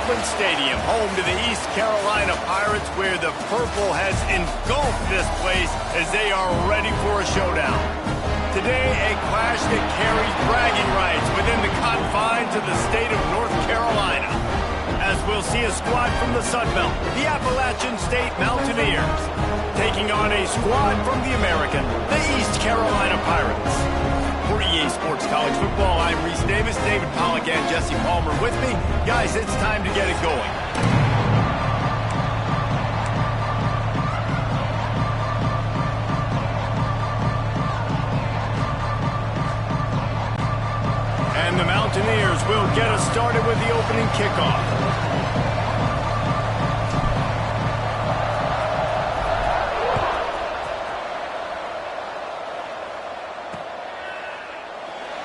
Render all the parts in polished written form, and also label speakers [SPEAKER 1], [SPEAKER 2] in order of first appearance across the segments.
[SPEAKER 1] Oakland Stadium, home to the East Carolina Pirates, where the purple has engulfed this place as they are ready for a showdown. Today, a clash that carries bragging rights within the confines of the state of North Carolina, as we'll see a squad from the Sun Belt, the Appalachian State Mountaineers, taking on a squad from the American, the East Carolina Pirates. For EA Sports College Football, I'm Reese Davis, David Pollack, and Jesse Palmer with me. Guys, it's time to get it going. And the Mountaineers will get us started with the opening kickoff.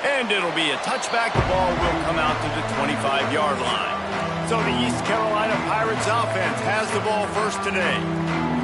[SPEAKER 1] And it'll be a touchback. The ball will come out to the 25-yard line. So the East Carolina Pirates offense has the ball first today.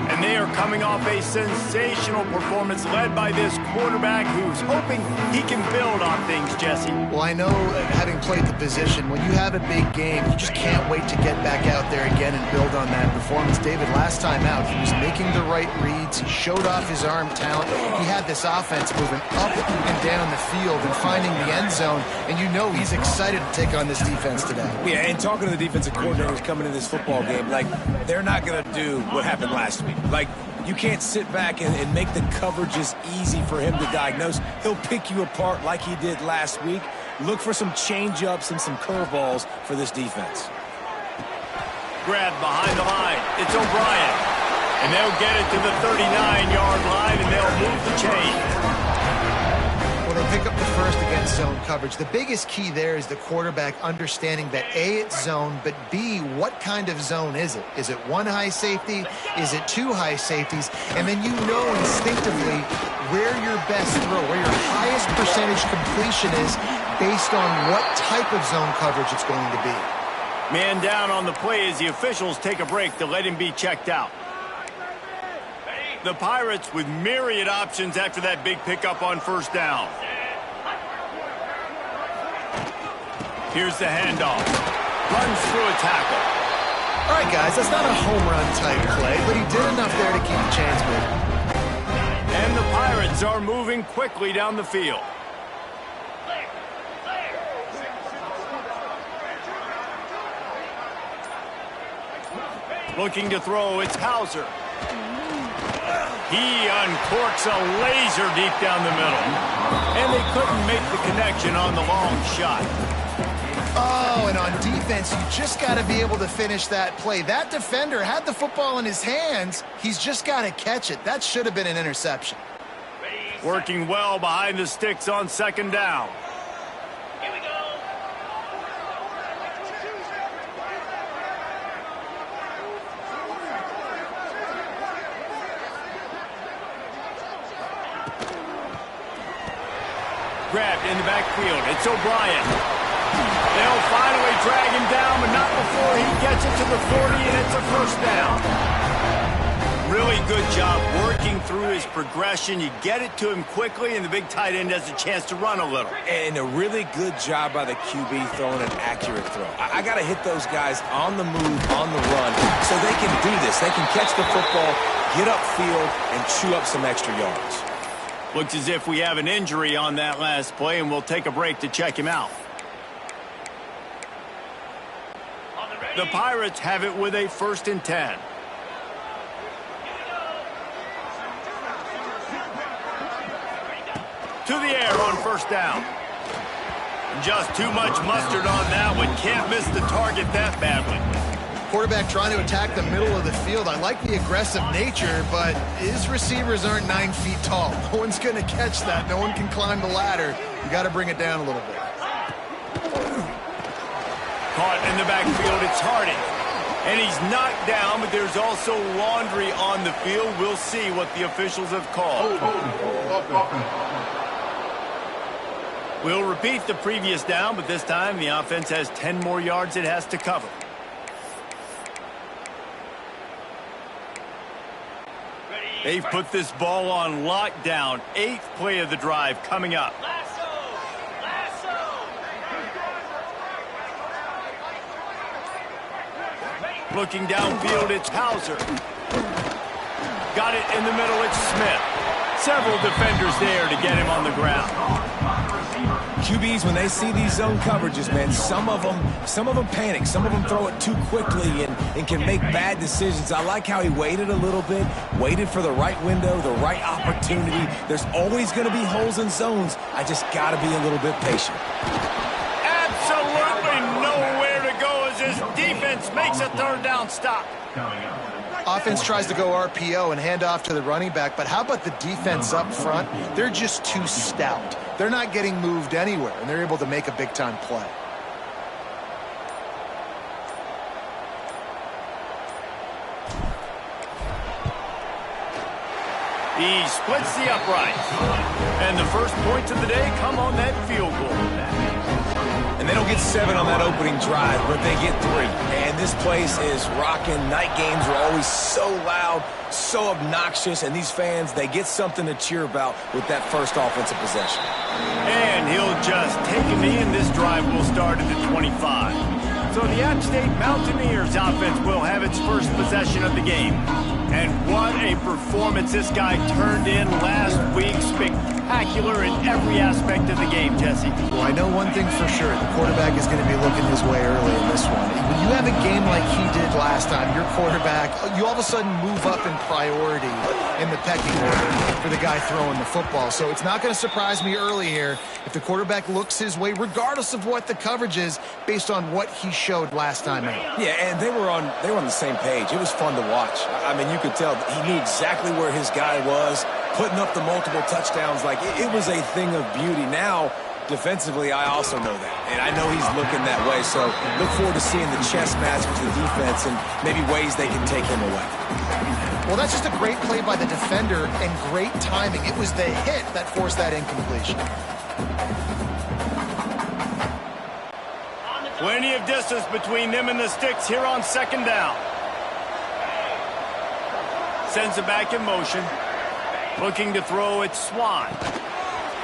[SPEAKER 1] And they are coming off a sensational performance led by this quarterback who's hoping he can build on things, Jesse.
[SPEAKER 2] Well, I know, having played the position, when you have a big game, you just can't wait to get back out there again and build on that performance. David, last time out, he was making the right reads. He showed off his arm talent. He had this offense moving up and down the field and finding the end zone. And you know he's excited to take on this defense today.
[SPEAKER 3] Yeah, and talking to the defensive coordinators coming in this football game, like, they're not going to do what happened last week. Like, you can't sit back and make the coverages easy for him to diagnose. He'll pick you apart like he did last week. Look for some change-ups and some curveballs for this defense.
[SPEAKER 1] Grabbed behind the line. It's O'Brien. And they'll get it to the 39-yard line, and they'll move the chain.
[SPEAKER 2] Well, they pick up the first against zone coverage. The biggest key there is the quarterback understanding that A, it's zone, but B, what kind of zone is it? Is it one high safety? Is it two high safeties? And then you know instinctively where your best throw, where your highest percentage completion is based on what type of zone coverage it's going to be.
[SPEAKER 1] Man down on the play as the officials take a break to let him be checked out. The Pirates with myriad options after that big pickup on first down. Here's the handoff. Runs through a tackle.
[SPEAKER 2] All right, guys, that's not a home run type play, but he did enough there to keep the chains moving.
[SPEAKER 1] And the Pirates are moving quickly down the field. Looking to throw, it's Hauser. He uncorks a laser deep down the middle. And they couldn't make the connection on the long shot.
[SPEAKER 2] Oh, and on defense, you just got to be able to finish that play. That defender had the football in his hands. He's just got to catch it. That should have been an interception.
[SPEAKER 1] Working well behind the sticks on second down.
[SPEAKER 4] Here we go.
[SPEAKER 1] Grabbed in the backfield. It's O'Brien. They'll finally drag him down, but not before he gets it to the 40, and it's a first down. Really good job working through his progression. You get it to him quickly, and the big tight end has a chance to run a little.
[SPEAKER 3] And a really good job by the QB throwing an accurate throw. I got to hit those guys on the move, on the run, so they can do this. They can catch the football, get upfield, and chew up some extra yards.
[SPEAKER 1] Looks as if we have an injury on that last play, and we'll take a break to check him out. The Pirates have it with a 1st and 10. To the air on first down. Just too much mustard on that one. Can't miss the target that badly.
[SPEAKER 2] Quarterback trying to attack the middle of the field. I like the aggressive nature, but his receivers aren't 9 feet tall. No one's going to catch that. No one can climb the ladder. You got to bring it down a little bit.
[SPEAKER 1] Caught in the backfield, it's Harding. And he's knocked down, but there's also laundry on the field. We'll see what the officials have called. We'll repeat the previous down, but this time the offense has 10 more yards it has to cover. They've put this ball on lockdown. 8th play of the drive coming up. Looking downfield, it's Hauser. Got it in the middle, it's Smith. Several defenders there to get him on the ground.
[SPEAKER 3] QBs, when they see these zone coverages, man, some of them panic. Some of them throw it too quickly and can make bad decisions. I like how he waited a little bit, waited for the right window, the right opportunity. There's always going to be holes in zones. I just got to be a little bit patient.
[SPEAKER 1] Absolutely nowhere to go as his defense makes a third down stop.
[SPEAKER 2] Offense tries to go RPO and hand off to the running back, but how about the defense up front? They're just too stout. They're not getting moved anywhere, and they're able to make a big-time play.
[SPEAKER 1] He splits the uprights. And the first points of the day come on that field goal.
[SPEAKER 3] And they don't get 7 on that opening drive, but they get 3. And this place is rocking. Night games are always so loud, so obnoxious, and these fans, they get something to cheer about with that first offensive possession.
[SPEAKER 1] And he'll just take a knee, and this drive will start at the 25. So the App State Mountaineers offense will have its first possession of the game. And what a performance this guy turned in last week. Spectacular in every aspect of the game, Jesse.
[SPEAKER 2] Well, I know one thing for sure. The quarterback is going to be looking his way early in this one. When you have a game like he did last time, your quarterback, you all of a sudden move up in priority in the pecking order for the guy throwing the football. So it's not going to surprise me early here if the quarterback looks his way, regardless of what the coverage is, based on what he showed last time out.
[SPEAKER 3] Yeah, and they were on the same page. It was fun to watch. I mean, you could tell he knew exactly where his guy was, putting up the multiple touchdowns. Like, it was a thing of beauty. Now, defensively, I also know that. And I know he's looking that way. So look forward to seeing the chess match with the defense and maybe ways they can take him away.
[SPEAKER 2] Well, that's just a great play by the defender and great timing. It was the hit that forced that incompletion.
[SPEAKER 1] Plenty of distance between them and the sticks here on second down. Sends it back in motion. Looking to throw, it's Swan.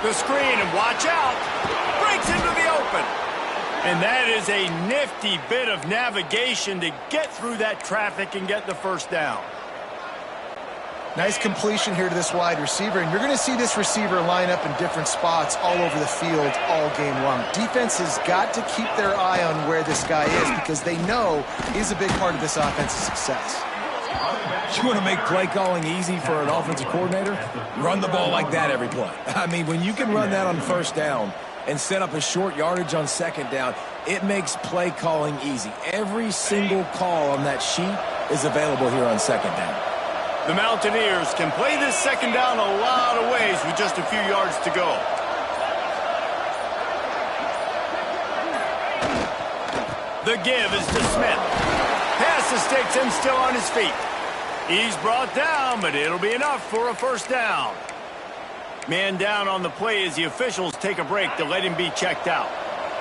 [SPEAKER 1] The screen, and watch out. Breaks into the open. And that is a nifty bit of navigation to get through that traffic and get the first down.
[SPEAKER 2] Nice completion here to this wide receiver, and you're going to see this receiver line up in different spots all over the field all game long. Defense has got to keep their eye on where this guy is because they know he's a big part of this offense's success.
[SPEAKER 3] You want to make play calling easy for an offensive coordinator? Run the ball like that every play. I mean, when you can run that on first down and set up a short yardage on second down, it makes play calling easy. Every single call on that sheet is available here on second down.
[SPEAKER 1] The Mountaineers can play this second down a lot of ways with just a few yards to go. The give is to Smith. Pass the sticks and still on his feet. He's brought down, but it'll be enough for a first down. Man down on the play as the officials take a break to let him be checked out.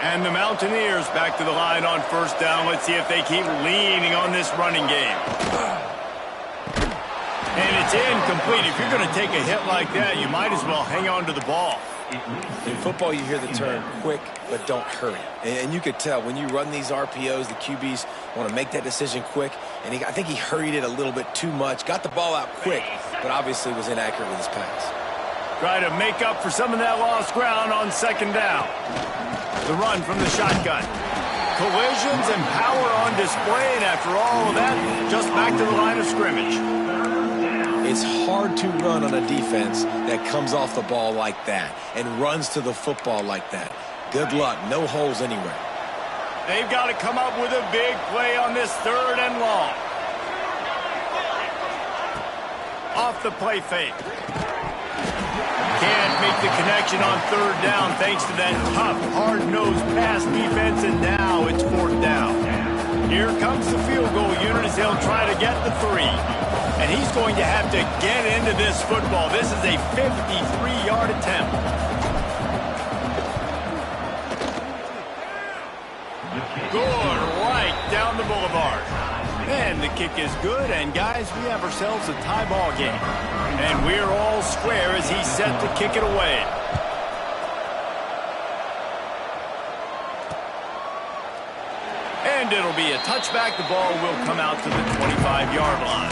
[SPEAKER 1] And the Mountaineers back to the line on first down. Let's see if they keep leaning on this running game. And it's incomplete. If you're going to take a hit like that, you might as well hang on to the ball.
[SPEAKER 3] In football, you hear the term quick, but don't hurry. And you could tell when you run these RPOs, the QBs want to make that decision quick. And I think he hurried it a little bit too much. Got the ball out quick, but obviously was inaccurate with his pass.
[SPEAKER 1] Try to make up for some of that lost ground on second down. The run from the shotgun. Collisions and power on display, and after all of that, just back to the line of scrimmage.
[SPEAKER 3] It's hard to run on a defense that comes off the ball like that and runs to the football like that. Good luck. No holes anywhere.
[SPEAKER 1] They've got to come up with a big play on this third and long. Off the play fake. Can't make the connection on third down thanks to that tough, hard-nosed pass defense, and now it's fourth down. Here comes the field goal unit as they'll try to get the 3. And he's going to have to get into this football. This is a 53-yard attempt. Good right down the boulevard. And the kick is good. And, guys, we have ourselves a tie ball game. And we're all square as he's set to kick it away. And And it'll be a touchback. The ball will come out to the 25-yard line.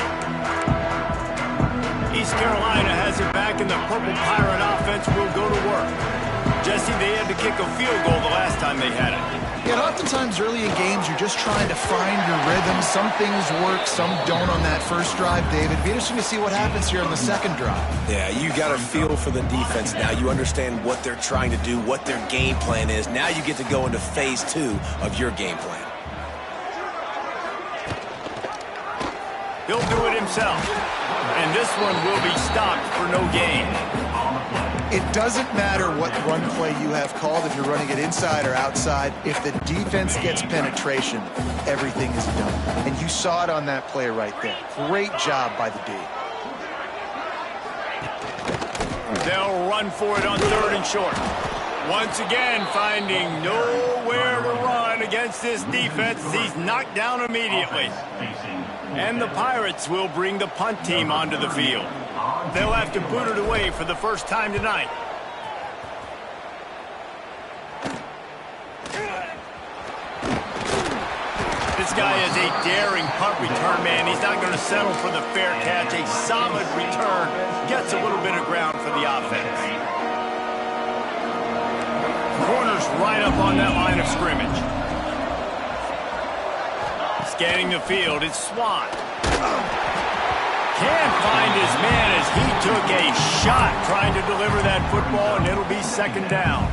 [SPEAKER 1] East Carolina has it back, and the Purple Pirate offense will go to work. Jesse, they had to kick a field goal the last time they had it.
[SPEAKER 2] Yeah, and oftentimes early in games, you're just trying to find your rhythm. Some things work, some don't on that first drive, David. It'd be interesting to see what happens here on the second drive.
[SPEAKER 3] Yeah, you got a feel for the defense now. You understand what they're trying to do, what their game plan is. Now you get to go into phase 2 of your game plan.
[SPEAKER 1] He'll do it himself. And this one will be stopped for no gain.
[SPEAKER 2] It doesn't matter what run play you have called, if you're running it inside or outside. If the defense gets penetration, everything is done. And you saw it on that play right there. Great job by the D.
[SPEAKER 1] They'll run for it on 3rd and short. Once again, finding nowhere to run against this defense. He's knocked down immediately. And the Pirates will bring the punt team onto the field. They'll have to boot it away for the first time tonight. This guy is a daring punt return man. He's not going to settle for the fair catch. A solid return. Gets a little bit of ground for the offense. Corner's right up on that line of scrimmage. Scanning the field, it's Swan. Can't find his man as he took a shot trying to deliver that football, and it'll be 2nd down.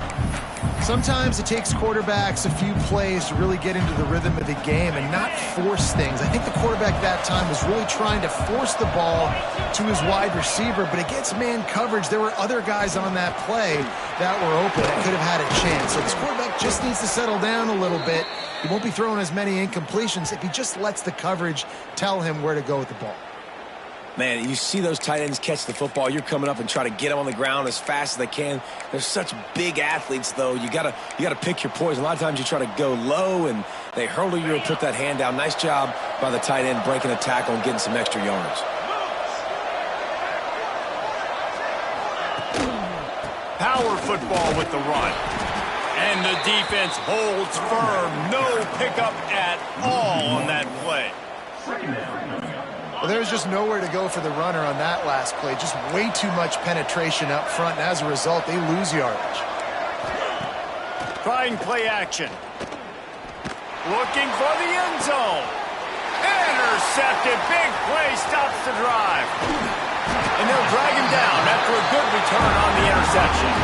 [SPEAKER 2] Sometimes it takes quarterbacks a few plays to really get into the rhythm of the game and not force things. I think the quarterback that time was really trying to force the ball to his wide receiver, but against man coverage, there were other guys on that play that were open that could have had a chance. So this quarterback just needs to settle down a little bit. He won't be throwing as many incompletions if he just lets the coverage tell him where to go with the ball.
[SPEAKER 3] Man, you see those tight ends catch the football. You're coming up and try to get them on the ground as fast as they can. They're such big athletes, though. You gotta pick your poison. A lot of times you try to go low, and they hurdle you or put that hand down. Nice job by the tight end breaking a tackle and getting some extra yards.
[SPEAKER 1] Power football with the run. And the defense holds firm. No pickup at all on that play.
[SPEAKER 2] Well, there's just nowhere to go for the runner on that last play. Just way too much penetration up front, and as a result, they lose yardage.
[SPEAKER 1] Trying play action. Looking for the end zone. Intercepted. Big play stops the drive. And they'll drag him down after a good return on the interception.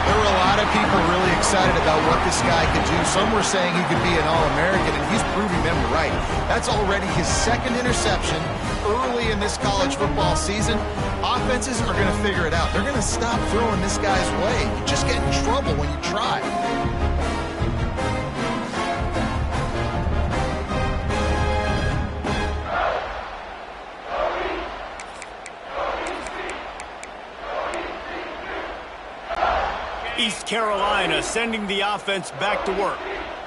[SPEAKER 2] There were a lot of people really excited about what this guy could do. Some were saying he could be an All-American, and he's proving them right. That's already his 2nd interception early in this college football season. Offenses are going to figure it out. They're going to stop throwing this guy's way. You just get in trouble when you try.
[SPEAKER 1] East Carolina sending the offense back to work.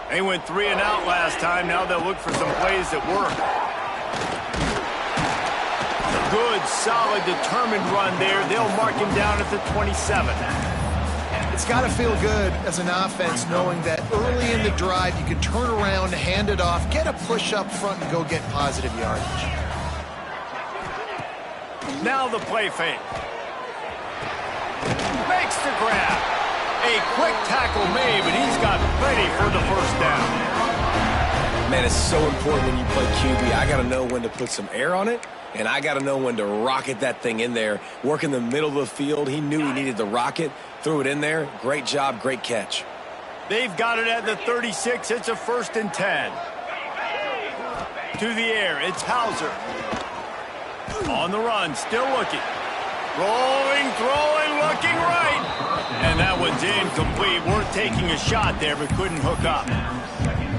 [SPEAKER 1] They went 3 and out last time. Now they'll look for some plays that work. Good, solid, determined run there. They'll mark him down at the 27.
[SPEAKER 2] It's got to feel good as an offense knowing that early in the drive you can turn around, hand it off, get a push up front, and go get positive yardage.
[SPEAKER 1] Now the play fake. Makes the grab. A quick tackle made, but he's got plenty for the 1st down.
[SPEAKER 3] Man, it's so important when you play QB. I got to know when to put some air on it, and I got to know when to rocket that thing in there. Work in the middle of the field. He knew he needed the rocket. Threw it in there. Great job, great catch.
[SPEAKER 1] They've got it at the 36. It's a 1st and 10. To the air, it's Hauser. On the run, still looking. Rolling, throwing, looking right. And that one's incomplete. Worth taking a shot there, but couldn't hook up.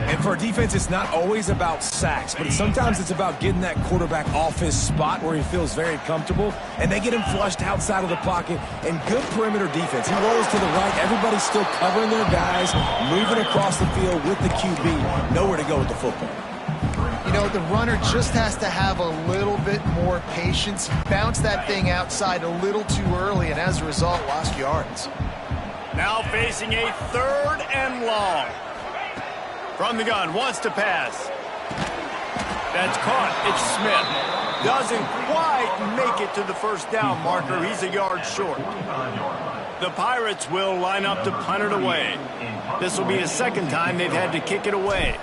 [SPEAKER 3] And for a defense, it's not always about sacks, but sometimes it's about getting that quarterback off his spot where he feels very comfortable, and they get him flushed outside of the pocket. And good perimeter defense. He rolls to the right. Everybody's still covering their guys, moving across the field with the QB. Nowhere to go with the football.
[SPEAKER 2] You know, the runner just has to have a little bit more patience. He bounced that thing outside a little too early, and as a result, lost yards.
[SPEAKER 1] Now facing a 3rd and long. From the gun, wants to pass. That's caught. It's Smith. Doesn't quite make it to the first down marker. He's a yard short. The Pirates will line up to punt it away. This will be the second time they've had to kick it away.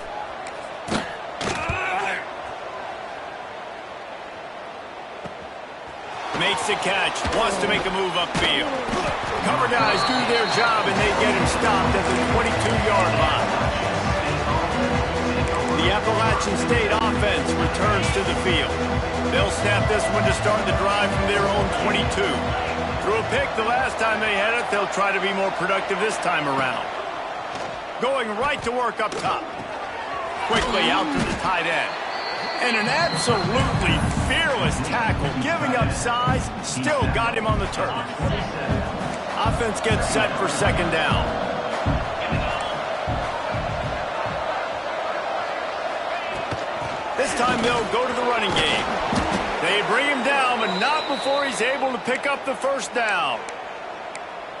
[SPEAKER 1] Makes the catch. Wants to make a move upfield. Cover guys do their job, and they get him stopped at the 22-yard line. The Appalachian State offense returns to the field. They'll snap this one to start the drive from their own 22. Threw a pick the last time they had it. They'll try to be more productive this time around. Going right to work up top. Quickly out to the tight end. And an absolutely fearless tackle. Giving up size, still got him on the turf. Offense gets set for second down. This time they'll go to the running game. They bring him down, but not before he's able to pick up the first down.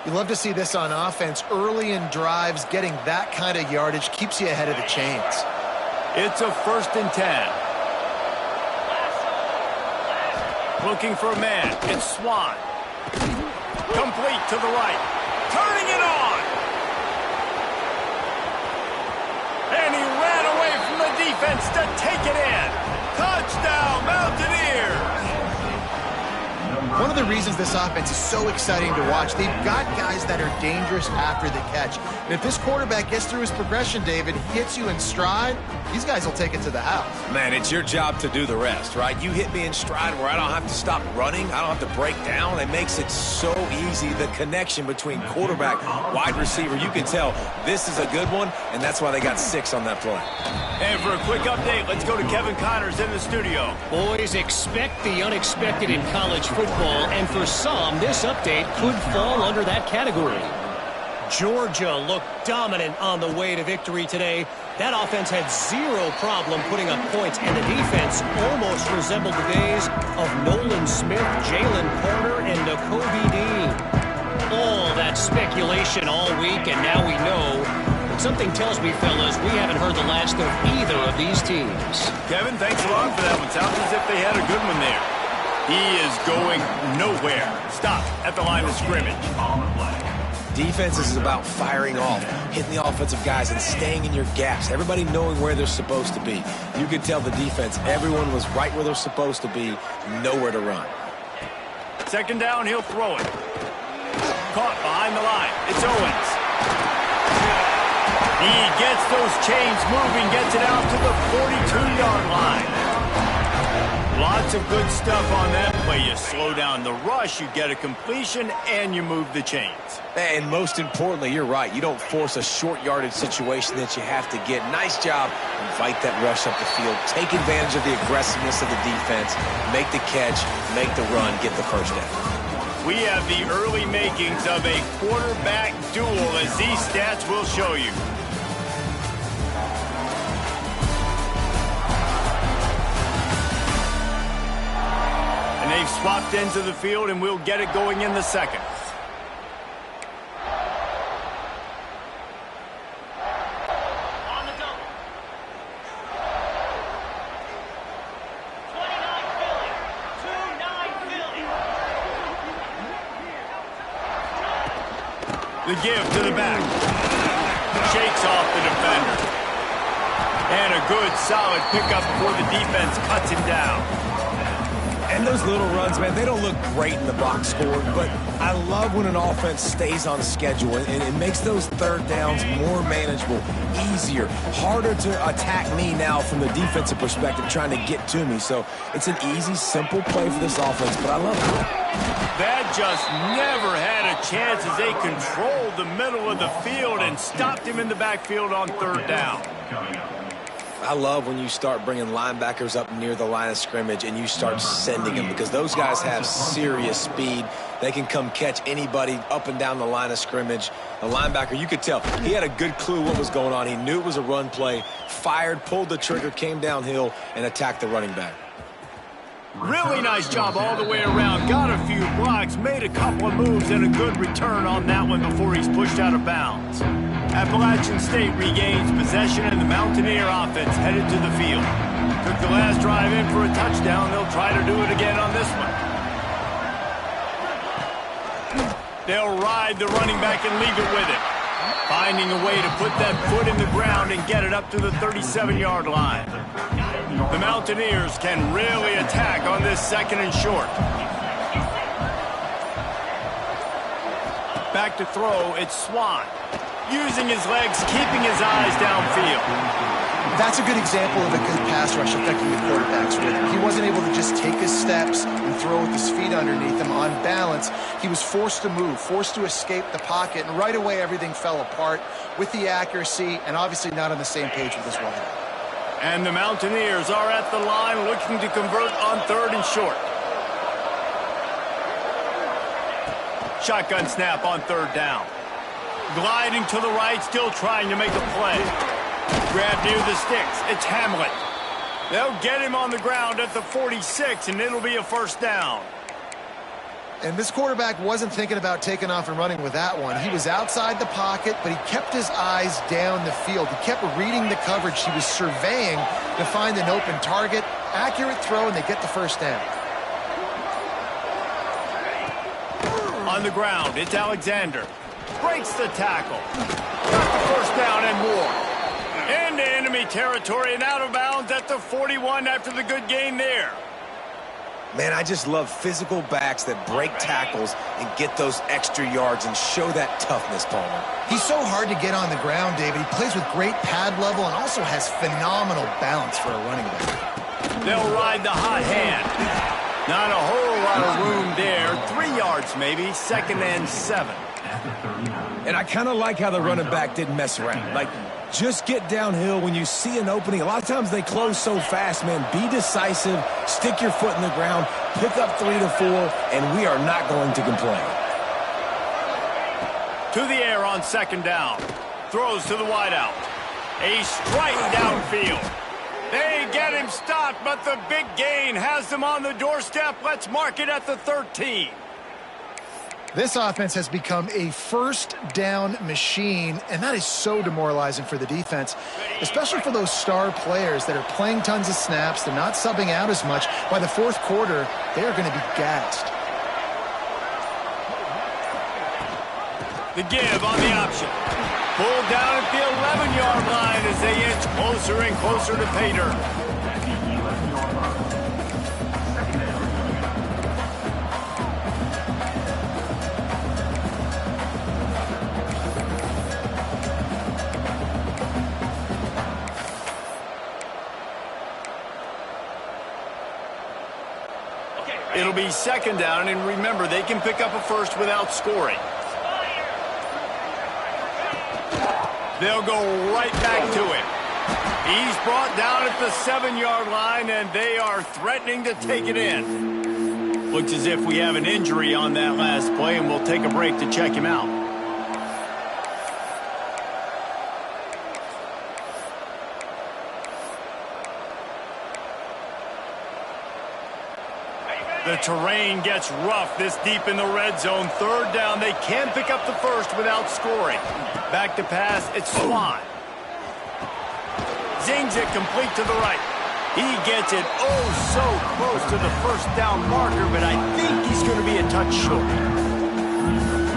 [SPEAKER 2] You love to see this on offense. Early in drives, getting that kind of yardage keeps you ahead of the chains.
[SPEAKER 1] It's a 1st and 10. Looking for a man. It's Swan. Complete to the right. Turning it on. And he ran away from the defense to take it in. Touchdown, Mountaineers.
[SPEAKER 2] One of the reasons this offense is so exciting to watch, they've got guys that are dangerous after the catch. And if this quarterback gets through his progression, David, hits you in stride, these guys will take it to the house.
[SPEAKER 3] Man, it's your job to do the rest, right? You hit me in stride where I don't have to stop running. I don't have to break down. It makes it so easy. The connection between quarterback, wide receiver, you can tell this is a good one, and that's why they got 6 on that play.
[SPEAKER 1] And for a quick update, let's go to Kevin Connors in the studio.
[SPEAKER 4] Boys, expect the unexpected in college football, and for some, this update could fall under that category. Georgia looked dominant on the way to victory today. That offense had zero problem putting up points, and the defense almost resembled the days of Nolan Smith, Jalen Carter, and Nakobe Dean. All that speculation all week, and now we know. But something tells me, fellas, we haven't heard the last of either of these teams.
[SPEAKER 1] Kevin, thanks a lot for that one. Sounds as if they had a good one there. He is going nowhere. Stop at the line of scrimmage.
[SPEAKER 3] Defense is about firing off, hitting the offensive guys, and staying in your gaps. Everybody knowing where they're supposed to be. You could tell the defense, everyone was right where they're supposed to be, nowhere to run.
[SPEAKER 1] Second down, he'll throw it. Caught behind the line. It's Owens. He gets those chains moving, gets it out to the 42-yard line. Lots of good stuff on that play. You slow down the rush, you get a completion, and you move the chains.
[SPEAKER 3] And most importantly, you're right. You don't force a short yardage situation that you have to get. Nice job. Invite that rush up the field. Take advantage of the aggressiveness of the defense. Make the catch, make the run, get the first down.
[SPEAKER 1] We have the early makings of a quarterback duel, as these stats will show you. And they've swapped ends of the field, and we'll get it going in the second.
[SPEAKER 5] On the double. 29 Philly.
[SPEAKER 1] The give to the back. Shakes off the defender. And a good, solid pickup before the defense cuts him down.
[SPEAKER 3] And those little runs, man, they don't look great in the box score, but I love when an offense stays on schedule, and it makes those third downs more manageable, easier, harder to attack me now from the defensive perspective trying to get to me. So it's an easy, simple play for this offense, but I love it.
[SPEAKER 1] That just never had a chance as they controlled the middle of the field and stopped him in the backfield on third down.
[SPEAKER 3] I love when you start bringing linebackers up near the line of scrimmage and you start sending them, because those guys have serious speed. They can come catch anybody up and down the line of scrimmage. The linebacker, you could tell, he had a good clue what was going on. He knew it was a run play, fired, pulled the trigger, came downhill, and attacked the running back.
[SPEAKER 1] Really nice job all the way around. Got a few blocks, made a couple of moves, and a good return on that one before he's pushed out of bounds. Appalachian State regains possession and the Mountaineer offense headed to the field. Took the last drive in for a touchdown. They'll try to do it again on this one. They'll ride the running back and leave it with it. Finding a way to put that foot in the ground and get it up to the 37-yard line. The Mountaineers can really attack on this 2nd and short. Back to throw, it's Swan. Using his legs, keeping his eyes downfield.
[SPEAKER 2] That's a good example of a good pass rush affecting the quarterback's rhythm. He wasn't able to just take his steps and throw with his feet underneath him on balance. He was forced to move, forced to escape the pocket, and right away everything fell apart with the accuracy and obviously not on the same page with his wideout.
[SPEAKER 1] And the Mountaineers are at the line looking to convert on 3rd and short. Shotgun snap on 3rd down. Gliding to the right, still trying to make a play. Grab near the sticks. It's Hamlet. They'll get him on the ground at the 46, and it'll be a 1st down.
[SPEAKER 2] And this quarterback wasn't thinking about taking off and running with that one. He was outside the pocket, but he kept his eyes down the field. He kept reading the coverage. He was surveying to find an open target. Accurate throw, and they get the 1st down.
[SPEAKER 1] On the ground, it's Alexander. Breaks the tackle. Got the 1st down and more. Into enemy territory and out of bounds at the 41 after the good gain there.
[SPEAKER 3] Man, I just love physical backs that break tackles and get those extra yards and show that toughness, Palmer.
[SPEAKER 2] He's so hard to get on the ground, David. He plays with great pad level and also has phenomenal balance for a running back.
[SPEAKER 1] They'll ride the hot hand. Not a whole lot of room there. 3 yards maybe, 2nd and 7.
[SPEAKER 3] And I kind of like how the running back didn't mess around. Like, just get downhill when you see an opening. A lot of times they close so fast, man. Be decisive, stick your foot in the ground, pick up 3 to 4, and we are not going to complain.
[SPEAKER 1] To the air on 2nd down. Throws to the wideout. A strike downfield. They get him stopped, but the big gain has them on the doorstep. Let's mark it at the 13.
[SPEAKER 2] This offense has become a 1st down machine, and that is so demoralizing for the defense, especially for those star players that are playing tons of snaps. They're not subbing out as much. By the 4th quarter, they are going to be gassed.
[SPEAKER 1] The give on the option. Pulled down at the 11-yard line as they inch closer and closer to pay dirt. It'll be 2nd down, and remember, they can pick up a 1st without scoring. They'll go right back to him. He's brought down at the 7-yard line, and they are threatening to take it in. Looks as if we have an injury on that last play, and we'll take a break to check him out. The terrain gets rough this deep in the red zone. 3rd down, they can pick up the 1st without scoring. Back to pass, it's Swan. Zings it complete to the right. He gets it oh so close to the 1st down marker, but I think he's going to be a touch short.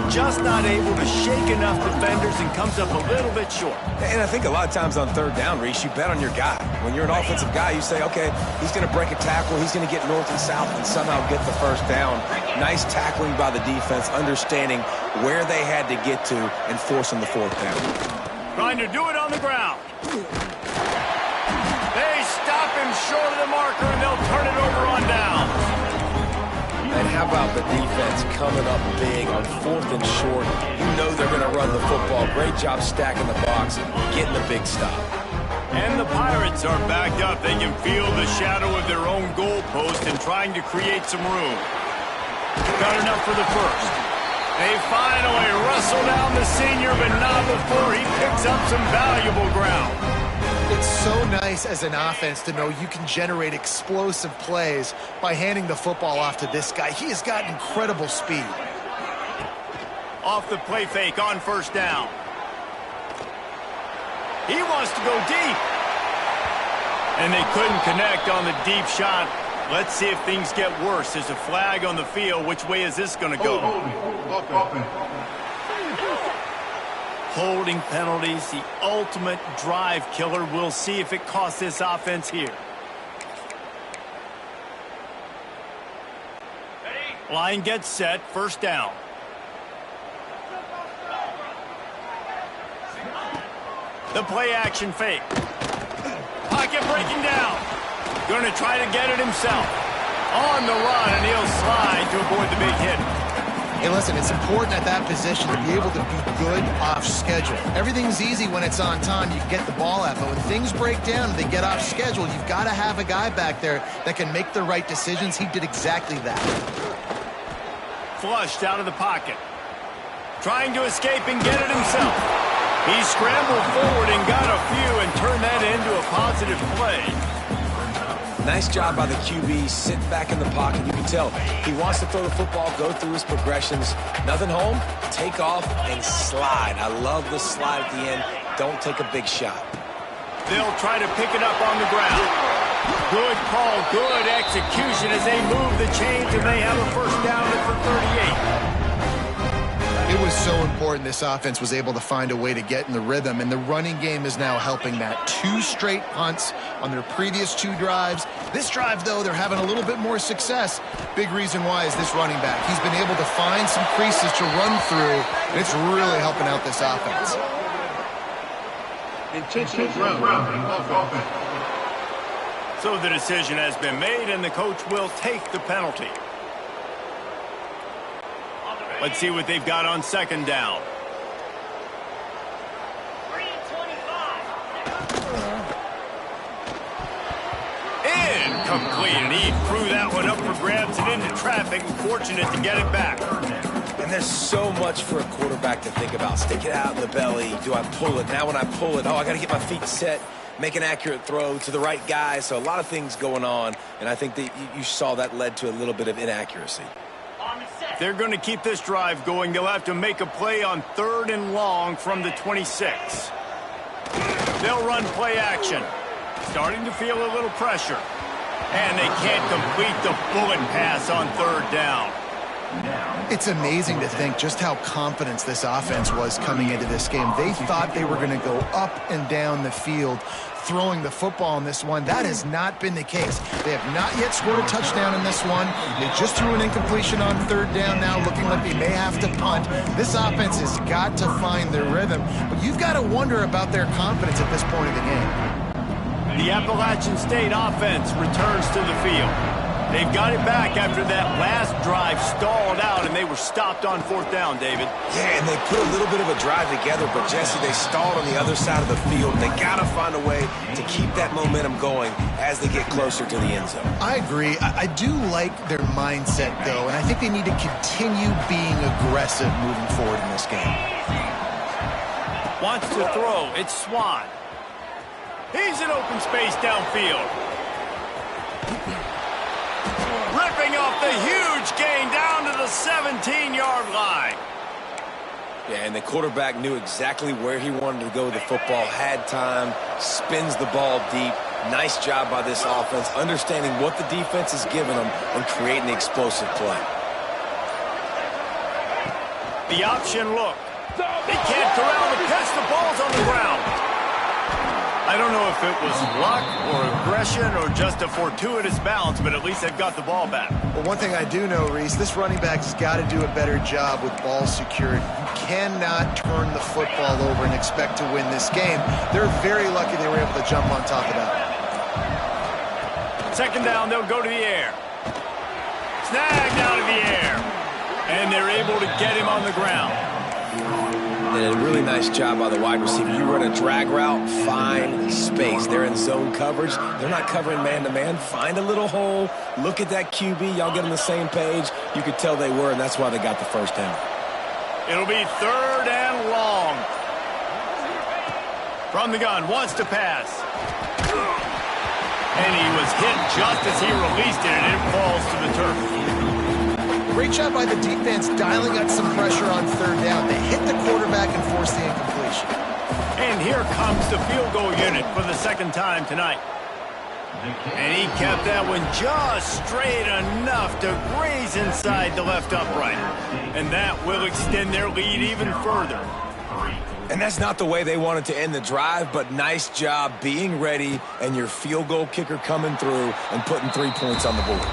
[SPEAKER 1] Just not able to shake enough defenders and comes up a little bit short.
[SPEAKER 3] And I think a lot of times on 3rd down, Reese, you bet on your guy. When you're an offensive guy, you say, okay, he's going to break a tackle, he's going to get north and south and somehow get the 1st down. Nice tackling by the defense, understanding where they had to get to and forcing the 4th down.
[SPEAKER 1] Trying to do it on the ground. They stop him short of the marker, and they'll turn it over on down.
[SPEAKER 3] And how about the defense coming up big on 4th and short? You know they're going to run the football. Great job stacking the box, getting the big stop.
[SPEAKER 1] And the Pirates are backed up. They can feel the shadow of their own goalpost and trying to create some room. Got enough for the 1st. They finally wrestle down the senior, but not before he picks up some valuable ground.
[SPEAKER 2] It's so nice as an offense to know you can generate explosive plays by handing the football off to this guy. He has got incredible speed.
[SPEAKER 1] Off the play fake on 1st down. He wants to go deep. And they couldn't connect on the deep shot. Let's see if things get worse. There's a flag on the field. Which way is this going to go? Holding penalties, the ultimate drive killer. We'll see if it costs this offense here. Line gets set, first down. The play action fake. Pocket breaking down. Going to try to get it himself. On the run, and he'll slide to avoid the big hit.
[SPEAKER 2] Hey, listen, it's important at that position to be able to be good off schedule. Everything's easy when it's on time. You can get the ball out. But when things break down and they get off schedule, you've got to have a guy back there that can make the right decisions. He did exactly that.
[SPEAKER 1] Flushed out of the pocket. Trying to escape and get it himself. He scrambled forward and got a few and turned that into a positive play.
[SPEAKER 3] Nice job by the QB, sit back in the pocket. You can tell he wants to throw the football, go through his progressions. Nothing home, take off and slide. I love the slide at the end. Don't take a big shot.
[SPEAKER 1] They'll try to pick it up on the ground. Good call, good execution as they move the chains, and they have a first down for 38.
[SPEAKER 2] It was so important this offense was able to find a way to get in the rhythm, and the running game is now helping that. 2 straight punts on their previous 2 drives. This drive, though, they're having a little bit more success. Big reason why is this running back. He's been able to find some creases to run through, and it's really helping out this offense.
[SPEAKER 5] Intentional ground.
[SPEAKER 1] So the decision has been made, and the coach will take the penalty. Let's see what they've got on second down. Incomplete, and he threw that one up for grabs and into traffic, and fortunate to get it back.
[SPEAKER 3] And there's so much for a quarterback to think about. Stick it out in the belly. Do I pull it? Now when I pull it, I got to get my feet set, make an accurate throw to the right guy. So a lot of things going on, and I think that you saw that led to a little bit of inaccuracy.
[SPEAKER 1] They're going to keep this drive going. They'll have to make a play on 3rd and long from the 26. They'll run play action. Starting to feel a little pressure. And they can't complete the bullet pass on 3rd down.
[SPEAKER 2] It's amazing to think just how confident this offense was coming into this game. They thought they were going to go up and down the field throwing the football in this one. That has not been the case. They have not yet scored a touchdown in this one. They just threw an incompletion on 3rd down now, looking like they may have to punt. This offense has got to find their rhythm, but you've got to wonder about their confidence at this point of the game.
[SPEAKER 1] The Appalachian State offense returns to the field. They've got it back after that last drive stalled out, and they were stopped on 4th down, David.
[SPEAKER 3] Yeah, and they put a little bit of a drive together, but, Jesse, they stalled on the other side of the field. They got to find a way to keep that momentum going as they get closer to the end zone.
[SPEAKER 2] I agree. I do like their mindset, though, and I think they need to continue being aggressive moving forward in this game.
[SPEAKER 1] Wants to throw. It's Swan. He's in open space downfield. Ripping off the huge gain down to the 17-yard line.
[SPEAKER 3] Yeah, and the quarterback knew exactly where he wanted to go with the football, had time, spins the ball deep. Nice job by this offense, understanding what the defense is giving them and creating the explosive play.
[SPEAKER 1] The option look. They can't corral the pitch. The ball's on the ground. I don't know if it was luck or aggression or just a fortuitous bounce, but at least they've got the ball back.
[SPEAKER 2] Well, one thing I do know, Reese, this running back has got to do a better job with ball security. You cannot turn the football over and expect to win this game. They're very lucky they were able to jump on top of that.
[SPEAKER 1] Second down, they'll go to the air. Snagged out of the air. And they're able to get him on the ground.
[SPEAKER 3] And a really nice job by the wide receiver. You run a drag route, find space. They're in zone coverage. They're not covering man-to-man. Find a little hole. Look at that QB. Y'all get on the same page. You could tell they were, and that's why they got the first down.
[SPEAKER 1] It'll be 3rd and long. From the gun, wants to pass. And he was hit just as he released it, and it falls to the turf.
[SPEAKER 2] Great job by the defense dialing up some pressure on 3rd down. They hit the quarterback and forced the incompletion.
[SPEAKER 1] And here comes the field goal unit for the second time tonight. And he kept that one just straight enough to graze inside the left upright. And that will extend their lead even further.
[SPEAKER 3] And that's not the way they wanted to end the drive, but nice job being ready and your field goal kicker coming through and putting 3 points on the board.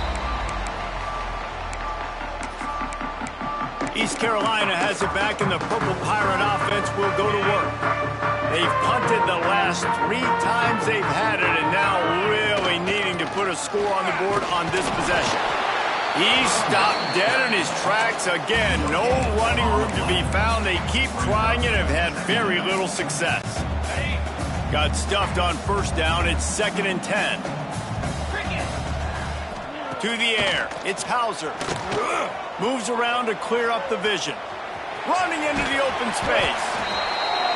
[SPEAKER 1] East Carolina has it back, and the Purple Pirate offense will go to work. They've punted the last 3 times they've had it, and now really needing to put a score on the board on this possession. He stopped dead in his tracks again. No running room to be found. They keep trying it and have had very little success. Got stuffed on first down. It's 2nd and 10. To the air. It's Hauser. Moves around to clear up the vision. Running into the open space.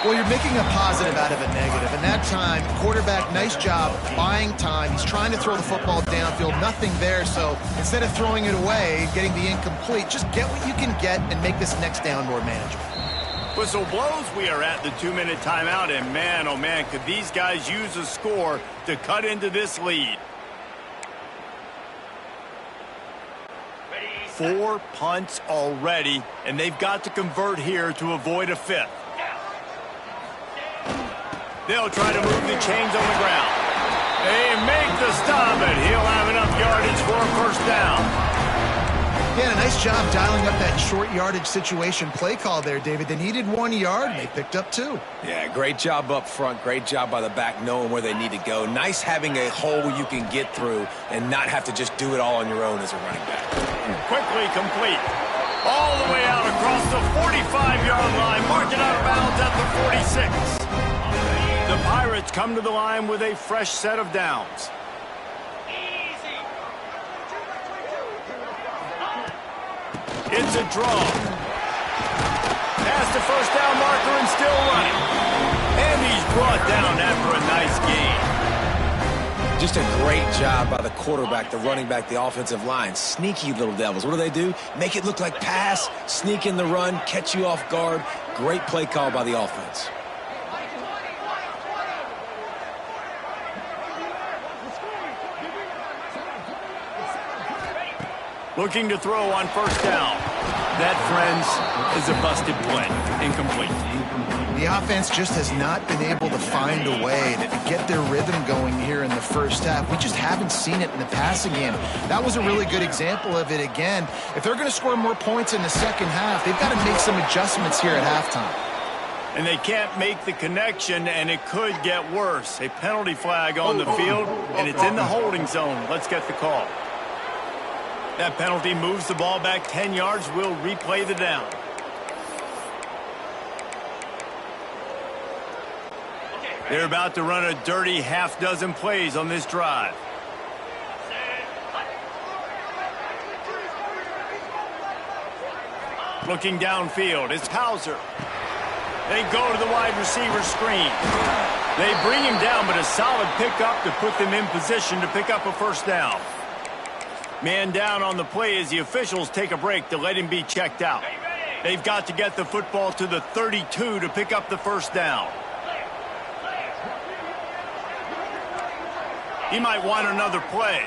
[SPEAKER 2] Well, you're making a positive out of a negative. And that time, quarterback, nice job buying time. He's trying to throw the football downfield. Nothing there. So instead of throwing it away, getting the incomplete, just get what you can get and make this next down more manageable.
[SPEAKER 1] Whistle blows. We are at the 2-minute timeout. And man, oh man, could these guys use a score to cut into this lead. 4 punts already, and they've got to convert here to avoid a 5th. They'll try to move the chains on the ground. They make the stop, and he'll have enough yardage for a first down.
[SPEAKER 2] Yeah, a nice job dialing up that short yardage situation play call there, David. They needed 1 yard, and they picked up 2.
[SPEAKER 3] Yeah, great job up front. Great job by the back knowing where they need to go. Nice having a hole you can get through and not have to just do it all on your own as a running back.
[SPEAKER 1] Quickly complete. All the way out across the 45-yard line. Mark it out of bounds at the 46. The Pirates come to the line with a fresh set of downs. It's a draw. Past the first down marker and still running. And he's brought down after a nice gain.
[SPEAKER 3] Just a great job by the quarterback, the running back, the offensive line. Sneaky little devils. What do? Make it look like pass, sneak in the run, catch you off guard. Great play call by the offense.
[SPEAKER 1] Looking to throw on first down. That, friends, is a busted play. Incomplete.
[SPEAKER 2] The offense just has not been able to find a way to get their rhythm going here in the first half. We just haven't seen it in the passing game. That was a really good example of it again. If they're going to score more points in the second half, they've got to make some adjustments here at halftime.
[SPEAKER 1] And they can't make the connection, and it could get worse. A penalty flag on the field, and it's in the holding zone. Let's get the call. That penalty moves the ball back 10 yards. We'll replay the down. They're about to run a dirty half-dozen plays on this drive. Looking downfield, it's Hauser. They go to the wide receiver screen. They bring him down, but a solid pickup to put them in position to pick up a first down. Man down on the play as the officials take a break to let him be checked out. They've got to get the football to the 32 to pick up the first down. He might want another play.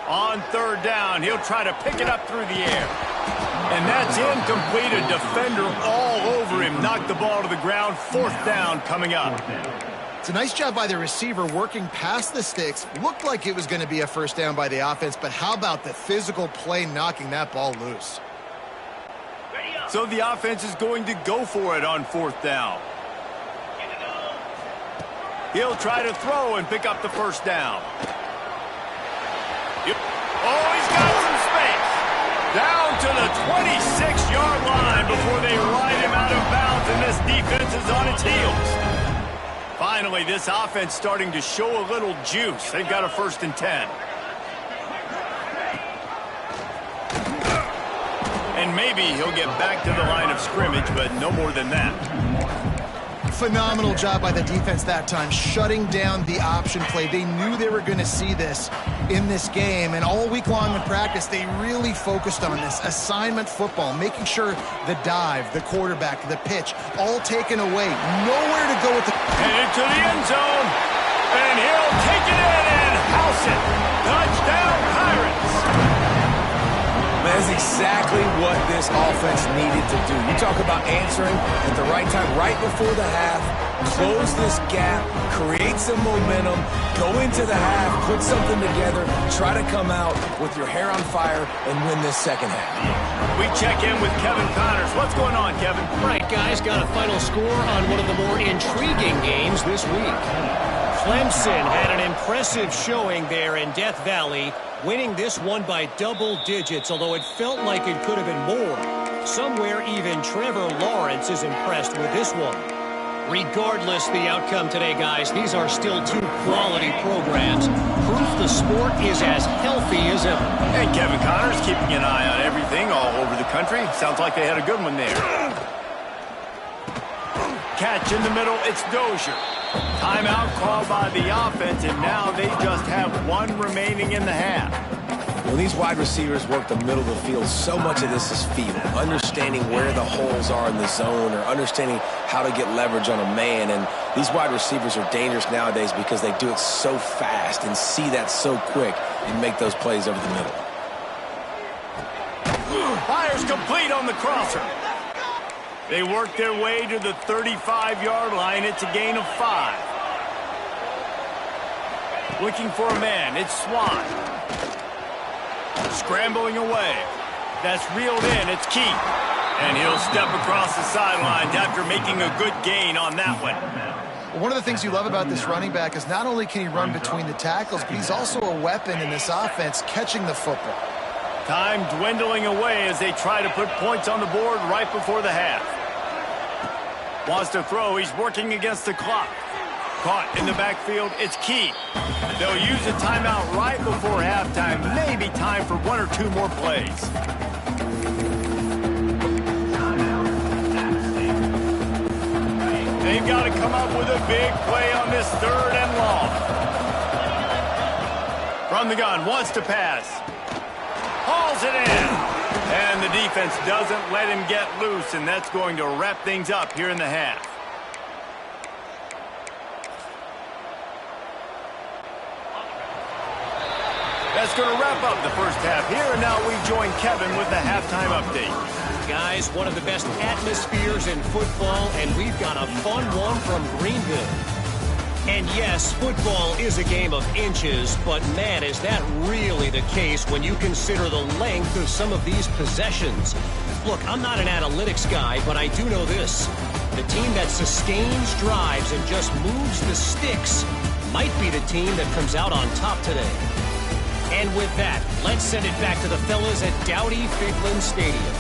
[SPEAKER 1] On third down, he'll try to pick it up through the air. And that's incomplete. A defender all over him. Knocked the ball to the ground. Fourth down coming up.
[SPEAKER 2] It's a nice job by the receiver working past the sticks. Looked like it was going to be a first down by the offense, but how about the physical play knocking that ball loose?
[SPEAKER 1] So the offense is going to go for it on fourth down. He'll try to throw and pick up the first down. Oh, he's got some space. Down to the 26-yard line before they ride him out of bounds, and this defense is on its heels. Finally, this offense starting to show a little juice. They've got a 1st and 10. And maybe he'll get back to the line of scrimmage, but no more than that.
[SPEAKER 2] Phenomenal job by the defense that time, shutting down the option play. They knew they were going to see this in this game, and all week long in practice, they really focused on this. Assignment football, making sure the dive, the quarterback, the pitch, all taken away. Nowhere to go with the...
[SPEAKER 1] Headed to the end zone, and he'll take it in and house it. Touchdown, Pirates.
[SPEAKER 3] That's exactly what this offense needed to do. You talk about answering at the right time, right before the half, close this gap, create some momentum, go into the half, put something together, try to come out with your hair on fire and win this second half.
[SPEAKER 1] We check in with Kevin Connors. What's going on, Kevin?
[SPEAKER 4] Right, guys, got a final score on one of the more intriguing games this week. Clemson had an impressive showing there in Death Valley, winning this one by double digits, although it felt like it could have been more. Somewhere even Trevor Lawrence is impressed with this one. Regardless the outcome today, guys, these are still two quality programs. Proof the sport is as healthy as ever.
[SPEAKER 1] And Kevin Connors keeping an eye on everything all over the country. Sounds like they had a good one there. Catch in the middle, it's Dozier. Timeout called by the offense, and now they just have one remaining in the half.
[SPEAKER 3] When these wide receivers work the middle of the field, so much of this is feel, understanding where the holes are in the zone or understanding how to get leverage on a man. And these wide receivers are dangerous nowadays because they do it so fast and see that so quick and make those plays over the middle.
[SPEAKER 1] Fires complete on the crosser. They work their way to the 35-yard line. It's a gain of 5. Looking for a man. It's Swan. Scrambling away. That's reeled in. It's Keith. And he'll step across the sidelines after making a good gain on that one.
[SPEAKER 2] One of the things you love about this running back is not only can he run between the tackles, but he's also a weapon in this offense catching the football.
[SPEAKER 1] Time dwindling away as they try to put points on the board right before the half. Wants to throw. He's working against the clock. Caught in the backfield. It's Keith. They'll use a timeout right before halftime. Maybe time for one or two more plays. They've got to come up with a big play on this 3rd and long. From the gun. Wants to pass. Hauls it in. And the defense doesn't let him get loose, and that's going to wrap things up here in the half. That's going to wrap up the first half here, and now we join Kevin with the halftime update.
[SPEAKER 4] Guys, one of the best atmospheres in football, and we've got a fun one from Greenville. And yes, football is a game of inches, but man, is that really the case when you consider the length of some of these possessions. Look, I'm not an analytics guy, but I do know this. The team that sustains drives and just moves the sticks might be the team that comes out on top today. And with that, let's send it back to the fellas at Dowdy-Ficklen Stadium.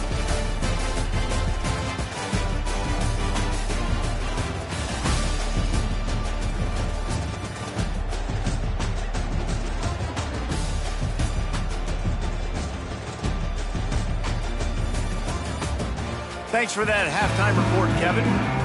[SPEAKER 1] Thanks for that halftime report, Kevin.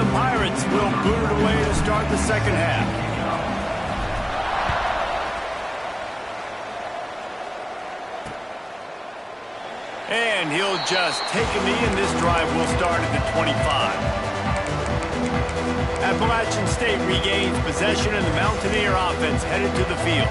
[SPEAKER 1] the Pirates will boot it away to start the second half. And he'll just take a knee, and this drive will start at the 25. Appalachian State regains possession, and the Mountaineer offense headed to the field.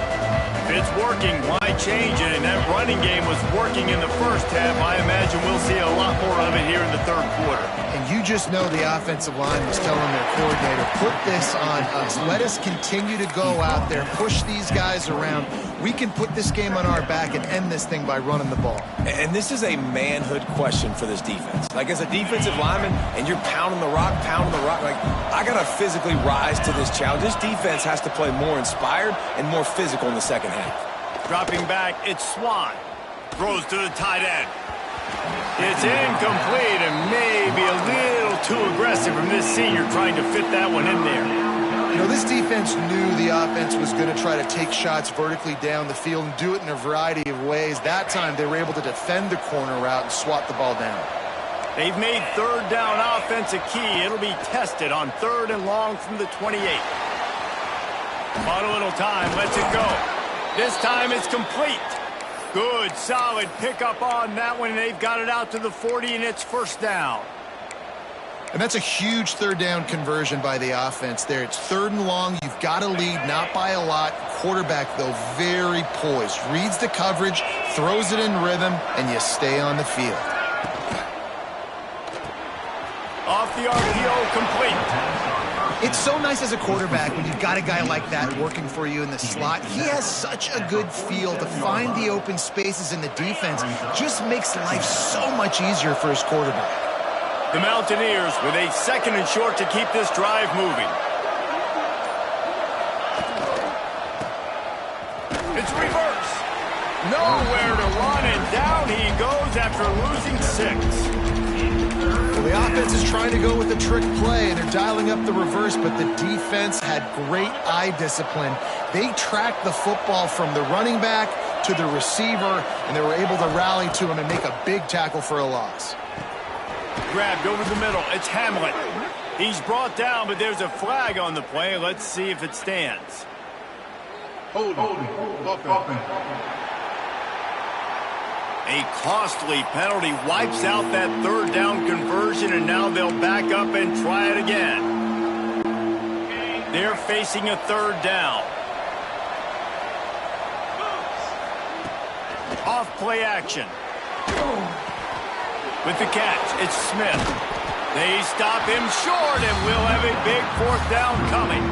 [SPEAKER 1] If it's working, why change it? And that running game was working in the first half. I imagine we'll see a lot more of it here in the third quarter.
[SPEAKER 2] And you just know the offensive line was telling their coordinator, put this on us. Let us continue to go out there, push these guys around. We can put this game on our back and end this thing by running the ball.
[SPEAKER 3] And this is a manhood question for this defense. Like, as a defensive lineman, and you're pounding the rock, like, I got to physically rise to this challenge. This defense has to play more inspired and more physical in the second half.
[SPEAKER 1] Dropping back, it's Swan. Throws to the tight end. It's incomplete and maybe a little too aggressive from this senior trying to fit that one in there.
[SPEAKER 2] You know, this defense knew the offense was going to try to take shots vertically down the field and do it in a variety of ways. That time, they were able to defend the corner route and swat the ball down.
[SPEAKER 1] They've made third down offense a key. It'll be tested on 3rd and long from the 28. Bought a little time, lets it go. This time it's complete. Good, solid pickup on that one, and they've got it out to the 40, and it's first down.
[SPEAKER 2] And that's a huge third down conversion by the offense there. It's 3rd and long. You've got to lead, not by a lot. Quarterback, though, very poised. Reads the coverage, throws it in rhythm, and you stay on the field.
[SPEAKER 1] Off the RPO, complete.
[SPEAKER 2] It's so nice as a quarterback when you've got a guy like that working for you in the slot. He has such a good feel to find the open spaces in the defense. Just makes life so much easier for his quarterback.
[SPEAKER 1] The Mountaineers with a 2nd and short to keep this drive moving. It's reverse. Nowhere to run, and down he goes after losing 6.
[SPEAKER 2] Well, the offense is trying to go with a trick play, and they're dialing up the reverse, but the defense had great eye discipline. They tracked the football from the running back to the receiver, and they were able to rally to him and make a big tackle for a loss.
[SPEAKER 1] Grabbed over the middle. It's Hamlet. He's brought down, but there's a flag on the play. Let's see if it stands.
[SPEAKER 5] Holding.
[SPEAKER 1] A costly penalty wipes out that 3rd down conversion, and now they'll back up and try it again. They're facing a 3rd down. Off play action. With the catch, it's Smith. They stop him short, and we'll have a big 4th down coming.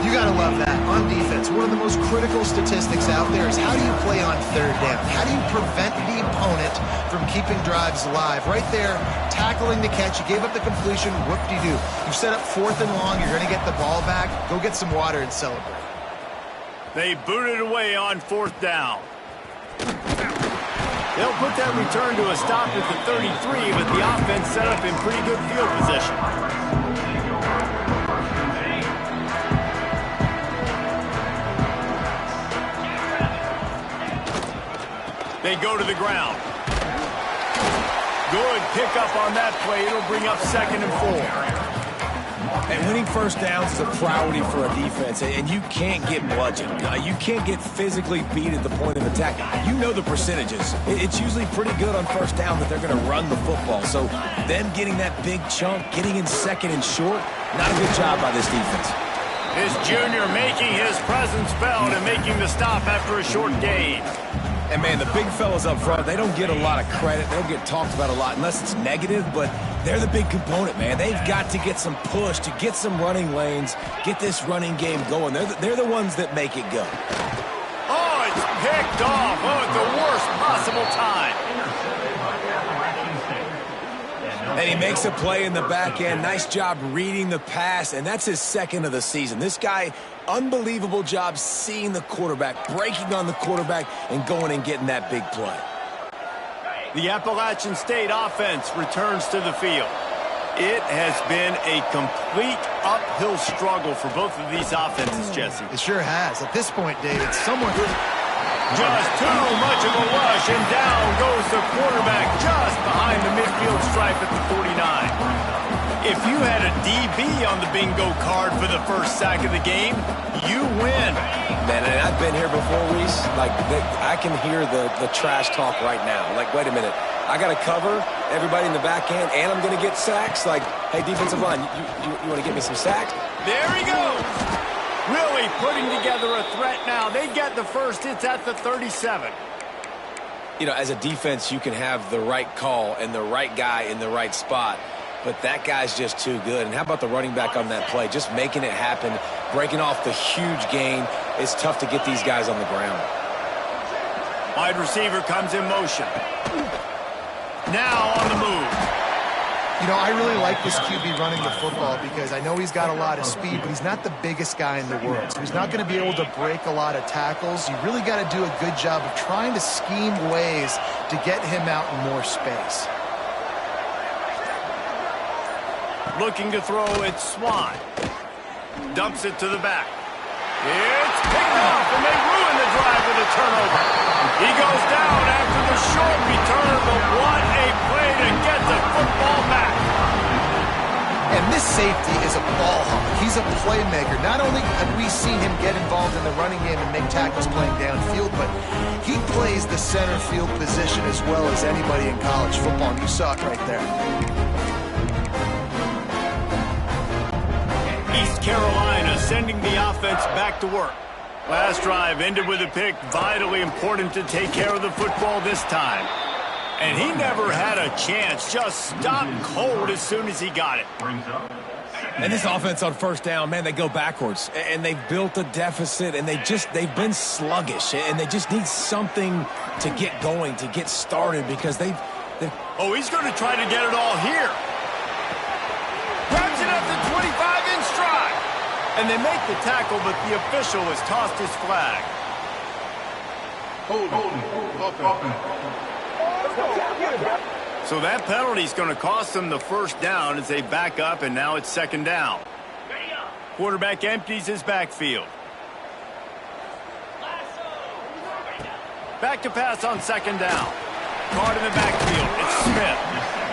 [SPEAKER 2] You got to love that on defense. One of the most critical statistics out there is how do you play on 3rd down? How do you prevent the opponent from keeping drives alive? Right there, tackling the catch. You gave up the completion. Whoop-de-doo. You set up 4th and long. You're going to get the ball back. Go get some water and celebrate.
[SPEAKER 1] They booted away on 4th down. They'll put that return to a stop at the 33, but the offense set up in pretty good field position. They go to the ground. Good pickup on that play. It'll bring up 2nd and 4.
[SPEAKER 3] And winning first downs is a priority for a defense, and you can't get bludgeoned. You can't get physically beat at the point of attack. You know the percentages. It's usually pretty good on first down that they're going to run the football. So them getting that big chunk, getting in 2nd and short, not a good job by this defense.
[SPEAKER 1] This junior making his presence felt and making the stop after a short gain.
[SPEAKER 3] And, man, the big fellas up front, they don't get a lot of credit. They don't get talked about a lot unless it's negative, but they're the big component, man. They've got to get some push, to get some running lanes, get this running game going. They're the ones that make it go.
[SPEAKER 1] Oh, it's picked off. Oh, at the worst possible time.
[SPEAKER 3] And he makes a play in the back end. Nice job reading the pass, and that's his 2nd of the season. This guy, unbelievable job seeing the quarterback, breaking on the quarterback, and going and getting that big play.
[SPEAKER 1] The Appalachian State offense returns to the field. It has been a complete uphill struggle for both of these offenses, Jesse.
[SPEAKER 2] It sure has. At this point, David, someone...
[SPEAKER 1] Just too much of a rush, and down goes the quarterback just behind the midfield stripe at the 49. If you had a DB on the bingo card for the first sack of the game, you win.
[SPEAKER 3] Man, and I've been here before, Reese. Like, I can hear the trash talk right now. Like, wait a minute. I got to cover everybody in the back end, and I'm going to get sacks. Like, hey, defensive line, you want to get me some sacks?
[SPEAKER 1] There he goes. Really putting together a threat now. They get the first. It's at the 37.
[SPEAKER 3] You know, as a defense, you can have the right call and the right guy in the right spot, but that guy's just too good. And how about the running back on that play? Just making it happen, breaking off the huge gain. It's tough to get these guys on the ground.
[SPEAKER 1] Wide receiver comes in motion. Now on the move.
[SPEAKER 2] You know, I really like this QB running the football because I know he's got a lot of speed, but he's not the biggest guy in the world. So he's not going to be able to break a lot of tackles. You really got to do a good job of trying to scheme ways to get him out in more space.
[SPEAKER 1] Looking to throw, it's Swan. Dumps it to the back. It's picked off, and they ruin the drive with a turnover. He goes down after the short return, but what a play to get the football back.
[SPEAKER 2] And this safety is a ball hawk. He's a playmaker. Not only have we seen him get involved in the running game and make tackles playing downfield, but he plays the center field position as well as anybody in college football, and you saw it right there.
[SPEAKER 1] East Carolina sending the offense back to work. Last drive ended with a pick. Vitally important to take care of the football this time. And he never had a chance. Just stopped cold as soon as he got it.
[SPEAKER 3] And this offense on first down, man, they go backwards. And they've built a deficit, and they've been sluggish. And they just need something to get going, to get started, because they've
[SPEAKER 1] Oh, he's going to try to get it all here. Grabs it at the 25 in stride. And they make the tackle, but the official has tossed his flag.
[SPEAKER 5] Hold.
[SPEAKER 1] So that penalty is going to cost them the first down as they back up, and now it's second down. Quarterback empties his backfield. Back to pass on second down. Caught in the backfield. It's Smith.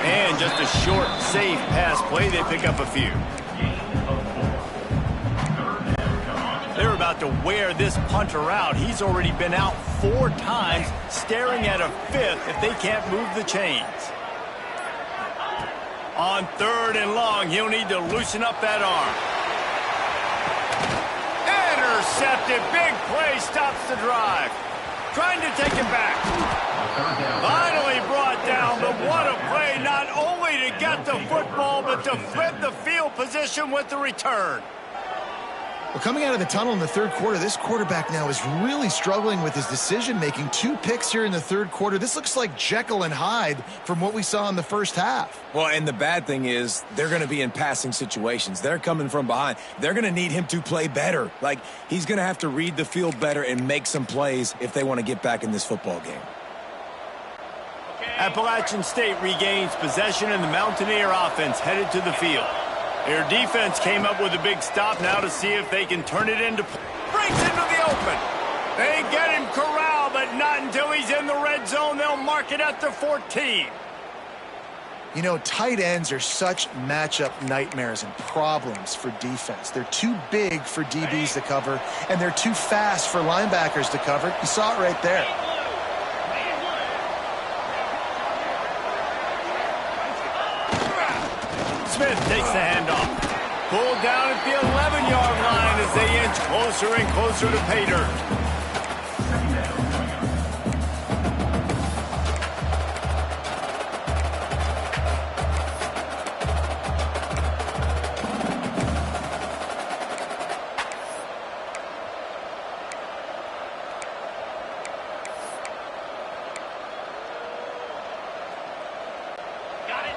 [SPEAKER 1] And just a short, safe pass play. They pick up a few. They're about to wear this punter out. He's already been out 4 times, staring at a 5th if they can't move the chains. On 3rd and long, he'll need to loosen up that arm. Intercepted. Big play stops the drive. Trying to take him back. Finally brought down, but what a play, not only to get the football, but to flip the field position with the return.
[SPEAKER 2] Well, coming out of the tunnel in the third quarter, this quarterback now is really struggling with his decision-making. 2 picks here in the third quarter. This looks like Jekyll and Hyde from what we saw in the first half.
[SPEAKER 3] Well, and the bad thing is they're going to be in passing situations. They're coming from behind. They're going to need him to play better. Like, he's going to have to read the field better and make some plays if they want to get back in this football game.
[SPEAKER 1] Appalachian State regains possession, and the Mountaineer offense headed to the field. Their defense came up with a big stop now to see if they can turn it into... Breaks into the open. They get him corralled, but not until he's in the red zone. They'll mark it at the 14.
[SPEAKER 2] You know, tight ends are such matchup nightmares and problems for defense. They're too big for DBs to cover, and they're too fast for linebackers to cover. You saw it right there.
[SPEAKER 1] Smith takes the handoff. Pulled down at the 11-yard line as they inch closer and closer to pay dirt.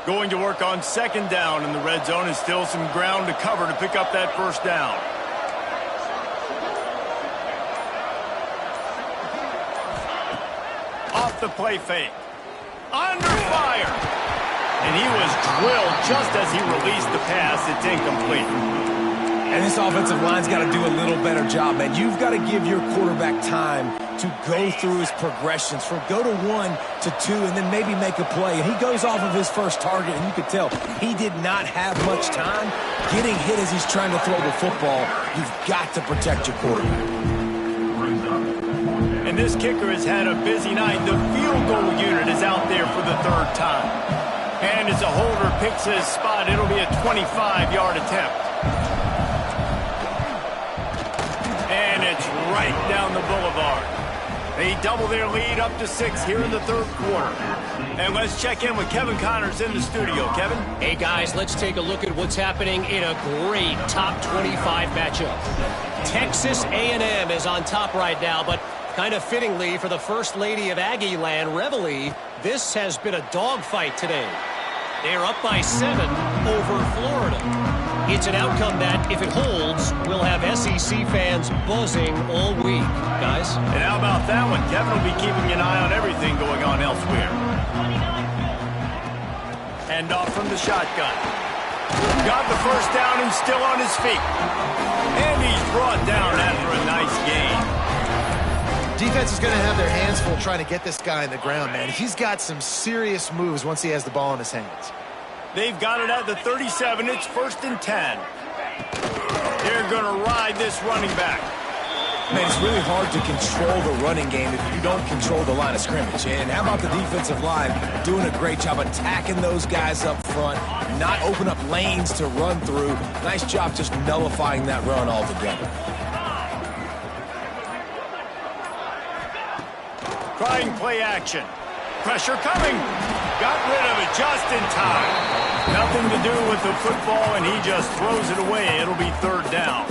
[SPEAKER 1] Going to work on second down in the red zone, and still some ground to cover to pick up that first down. Off the play fake. Under fire. And he was drilled just as he released the pass. It's incomplete.
[SPEAKER 3] And this offensive line's got to do a little better job, man. You've got to give your quarterback time to go through his progressions, from go to 1 to 2 and then maybe make a play. And he goes off of his first target, and you could tell he did not have much time getting hit as he's trying to throw the football. You've got to protect your quarterback.
[SPEAKER 1] And this kicker has had a busy night. The field goal unit is out there for the third time. And as a holder picks his spot, it'll be a 25-yard attempt. And it's right down the boulevard. They double their lead up to 6 here in the third quarter. And let's check in with Kevin Connors in the studio. Kevin?
[SPEAKER 4] Hey, guys, let's take a look at what's happening in a great top 25 matchup. Texas A&M is on top right now, but kind of fittingly for the First Lady of Aggie Land, Reveille, this has been a dogfight today. They're up by 7 over Florida. It's an outcome that, if it holds, will have SEC fans buzzing all week. Guys?
[SPEAKER 1] And how about that one? Kevin will be keeping an eye on everything going on elsewhere. Hand off from the shotgun. Got the first down and still on his feet. And he's brought down after a nice gain.
[SPEAKER 2] Defense is going to have their hands full trying to get this guy on the ground, man. He's got some serious moves once he has the ball in his hands.
[SPEAKER 1] They've got it at the 37. It's 1st and 10. They're going to ride this running back.
[SPEAKER 3] Man, it's really hard to control the running game if you don't control the line of scrimmage. And how about the defensive line doing a great job attacking those guys up front, not open up lanes to run through. Nice job just nullifying that run altogether.
[SPEAKER 1] Trying play action. Pressure coming. Got rid of it just in time. Nothing to do with the football, and he just throws it away. It'll be 3rd down.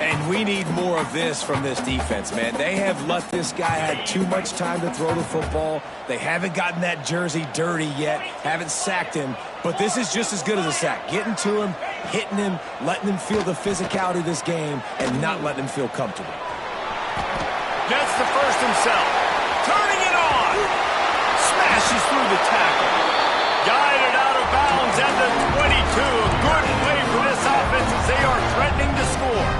[SPEAKER 3] And we need more of this from this defense, man. They have let this guy have too much time to throw the football. They haven't gotten that jersey dirty yet, haven't sacked him. But this is just as good as a sack. Getting to him, hitting him, letting him feel the physicality of this game, and not letting him feel comfortable.
[SPEAKER 1] Gets the first himself. Turning it on. Smashes through the tackle. Guided out of bounds at the 22. A good play for this offense as they are threatening to score.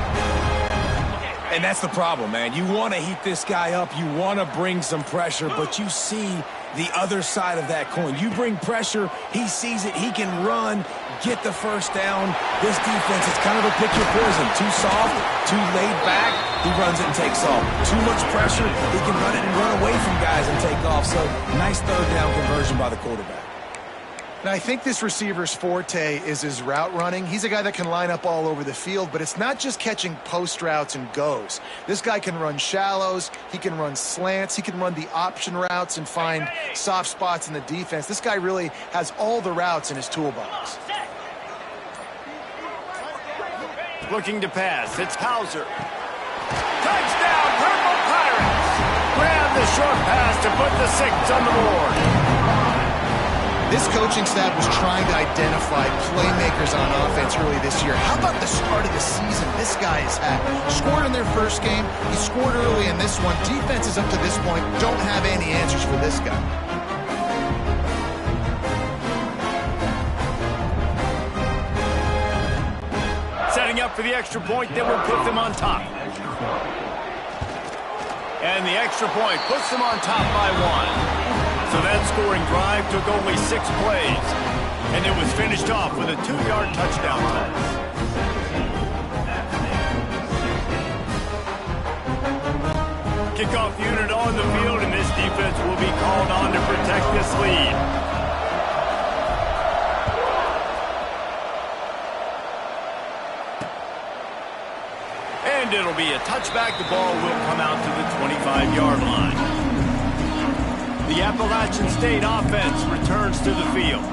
[SPEAKER 3] And that's the problem, man. You want to heat this guy up. You want to bring some pressure, but you see the other side of that coin. You bring pressure, he sees it, he can run, get the first down. This defense is kind of a pick your poison. Too soft, too laid back, he runs it and takes off. Too much pressure, he can run it and run away from guys and take off. So, nice 3rd down conversion by the quarterback.
[SPEAKER 2] Now, I think this receiver's forte is his route running. He's a guy that can line up all over the field, but it's not just catching post routes and goes. This guy can run shallows, he can run slants, he can run the option routes and find soft spots in the defense. This guy really has all the routes in his toolbox.
[SPEAKER 1] Looking to pass, it's Hauser. Touchdown, Purple Pirates! Grab the short pass to put the 6 on the board.
[SPEAKER 2] This coaching staff was trying to identify playmakers on offense early this year. How about the start of the season this guy has had? Scored in their first game. He scored early in this one. Defenses up to this point don't have any answers for this guy.
[SPEAKER 1] Setting up for the extra point that will put them on top. And the extra point puts them on top by 1. So that scoring drive took only 6 plays, and it was finished off with a 2-yard touchdown pass. Kickoff unit on the field, and this defense will be called on to protect this lead. And it'll be a touchback. The ball will come out to the 25-yard line. The Appalachian State offense returns to the field.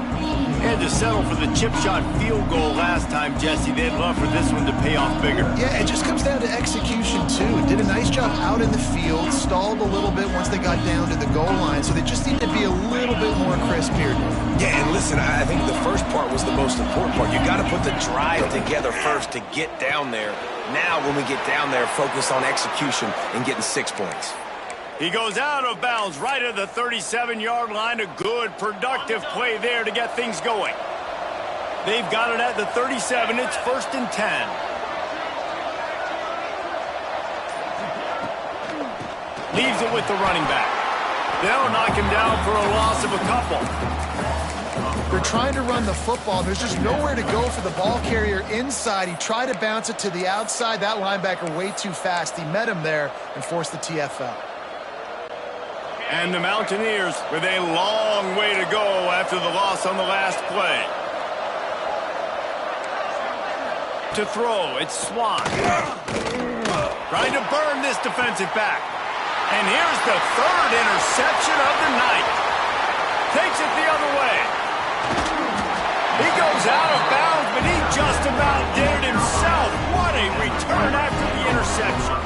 [SPEAKER 1] Had to settle for the chip shot field goal last time, Jesse. They'd love for this one to pay off bigger.
[SPEAKER 2] Yeah, it just comes down to execution, too. Did a nice job out in the field, stalled a little bit once they got down to the goal line, so they just need to be a little bit more crisp here.
[SPEAKER 3] Yeah, and listen, I think the first part was the most important part. You got to put the drive together first to get down there. Now, when we get down there, focus on execution and getting 6 points.
[SPEAKER 1] He goes out of bounds right at the 37-yard line. A good, productive play there to get things going. They've got it at the 37. It's 1st and 10. Leaves it with the running back. They'll knock him down for a loss of a couple.
[SPEAKER 2] They're trying to run the football. There's just nowhere to go for the ball carrier inside. He tried to bounce it to the outside. That linebacker way too fast. He met him there and forced the TFL.
[SPEAKER 1] And the Mountaineers with a long way to go after the loss on the last play. To throw, it's Swan. Trying to burn this defensive back. And here's the third interception of the night. Takes it the other way. He goes out of bounds, but he just about did it himself. What a return after the interception.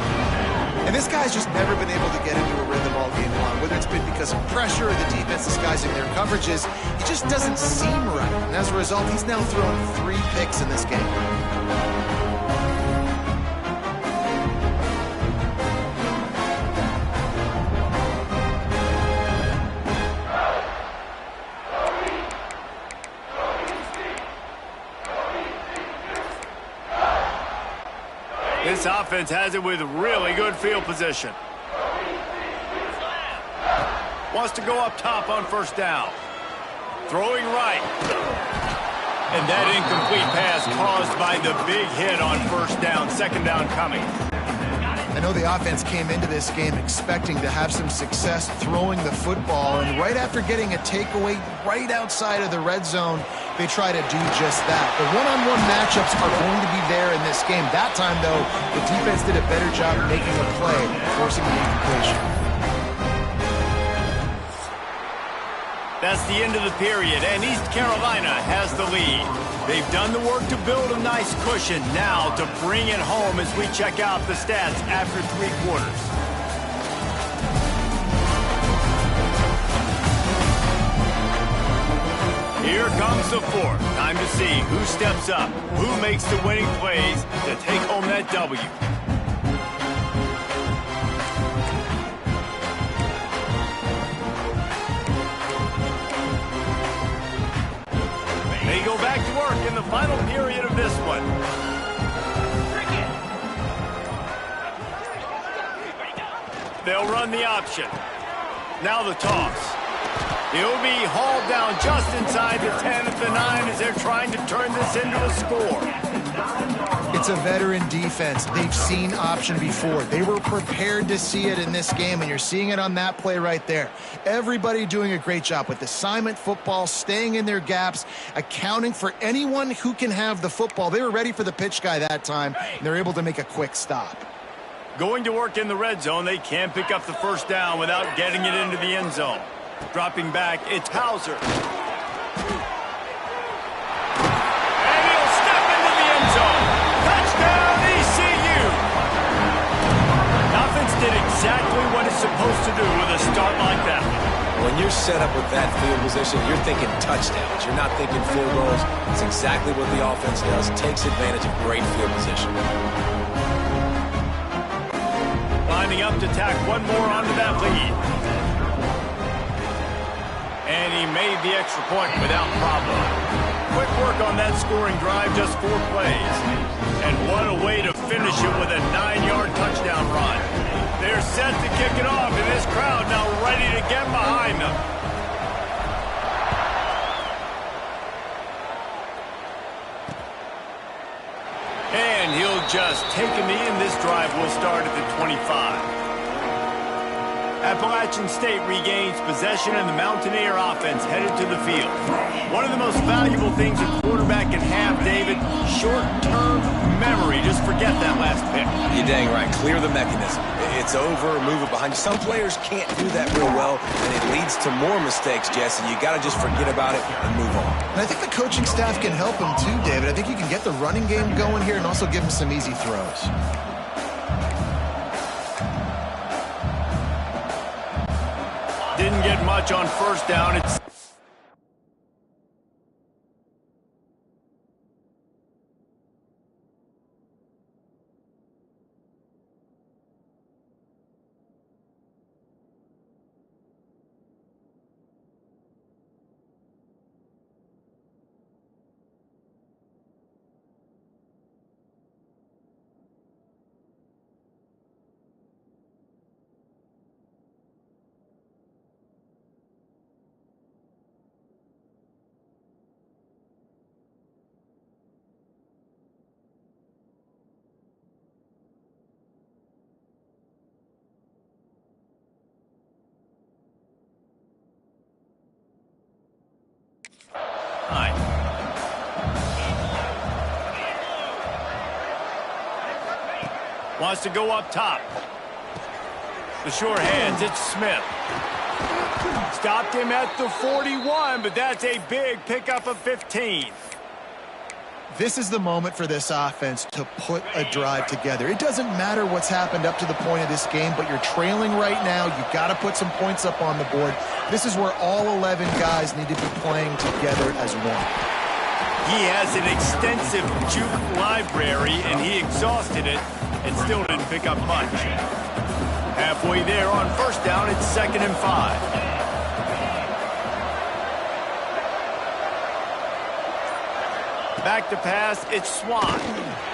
[SPEAKER 2] And this guy's just never been able to get into a rhythm all game long, whether it's been because of pressure or the defense disguising their coverages. He just doesn't seem right. And as a result, he's now thrown 3 picks in this game.
[SPEAKER 1] This offense has it with really good field position. Wants to go up top on first down. Throwing right. And that incomplete pass caused by the big hit on first down. Second down coming.
[SPEAKER 2] I know the offense came into this game expecting to have some success throwing the football, and right after getting a takeaway right outside of the red zone, they try to do just that. The one-on-one matchups are going to be there in this game. That time, though, the defense did a better job of making a play, forcing the incompletion.
[SPEAKER 1] That's the end of the period, and East Carolina has the lead. They've done the work to build a nice cushion. Now to bring it home as we check out the stats after 3 quarters. Here comes the fourth. Time to see who steps up, who makes the winning plays to take home that W. They go back to work in the final period of this one. They'll run the option. Now the toss. He'll be hauled down just inside the 10 at the 9 as they're trying to turn this into a score.
[SPEAKER 2] It's a veteran defense. They've seen option before. They were prepared to see it in this game, and you're seeing it on that play right there. Everybody doing a great job with assignment football, staying in their gaps, accounting for anyone who can have the football. They were ready for the pitch guy that time, and they're able to make a quick stop.
[SPEAKER 1] Going to work in the red zone, they can pick up the first down without getting it into the end zone. Dropping back, it's Hauser. And he'll step into the end zone. Touchdown, ECU! Offense did exactly what it's supposed to do with a start like that.
[SPEAKER 3] When you're set up with that field position, you're thinking touchdowns. You're not thinking field goals. It's exactly what the offense does. Takes advantage of great field position.
[SPEAKER 1] Lining up to tack one more onto that lead. And he made the extra point without problem. Quick work on that scoring drive, just 4 plays. And what a way to finish it with a 9-yard touchdown run. They're set to kick it off, and this crowd now ready to get behind them. And he'll just take a knee, and this drive will start at the 25. Appalachian State regains possession, and the Mountaineer offense headed to the field. One of the most valuable things a quarterback can have, David, short-term memory. Just forget that last pick.
[SPEAKER 3] You're dang right. Clear the mechanism. It's over, move it behind you. Some players can't do that real well, and it leads to more mistakes, Jesse. You got to just forget about it and move on.
[SPEAKER 2] And I think the coaching staff can help him too, David. I think you can get the running game going here and also give him some easy throws.
[SPEAKER 1] Didn't get much on first down. It's Wants to go up top. The short hands, it's Smith. Stopped him at the 41, but that's a big pickup of 15.
[SPEAKER 2] This is the moment for this offense to put a drive together. It doesn't matter what's happened up to the point of this game, but you're trailing right now. You've got to put some points up on the board. This is where all 11 guys need to be playing together as one.
[SPEAKER 1] He has an extensive juke library, and he exhausted it and still didn't pick up much. Halfway there on first down, it's 2nd and 5. Back to pass, it's Swan.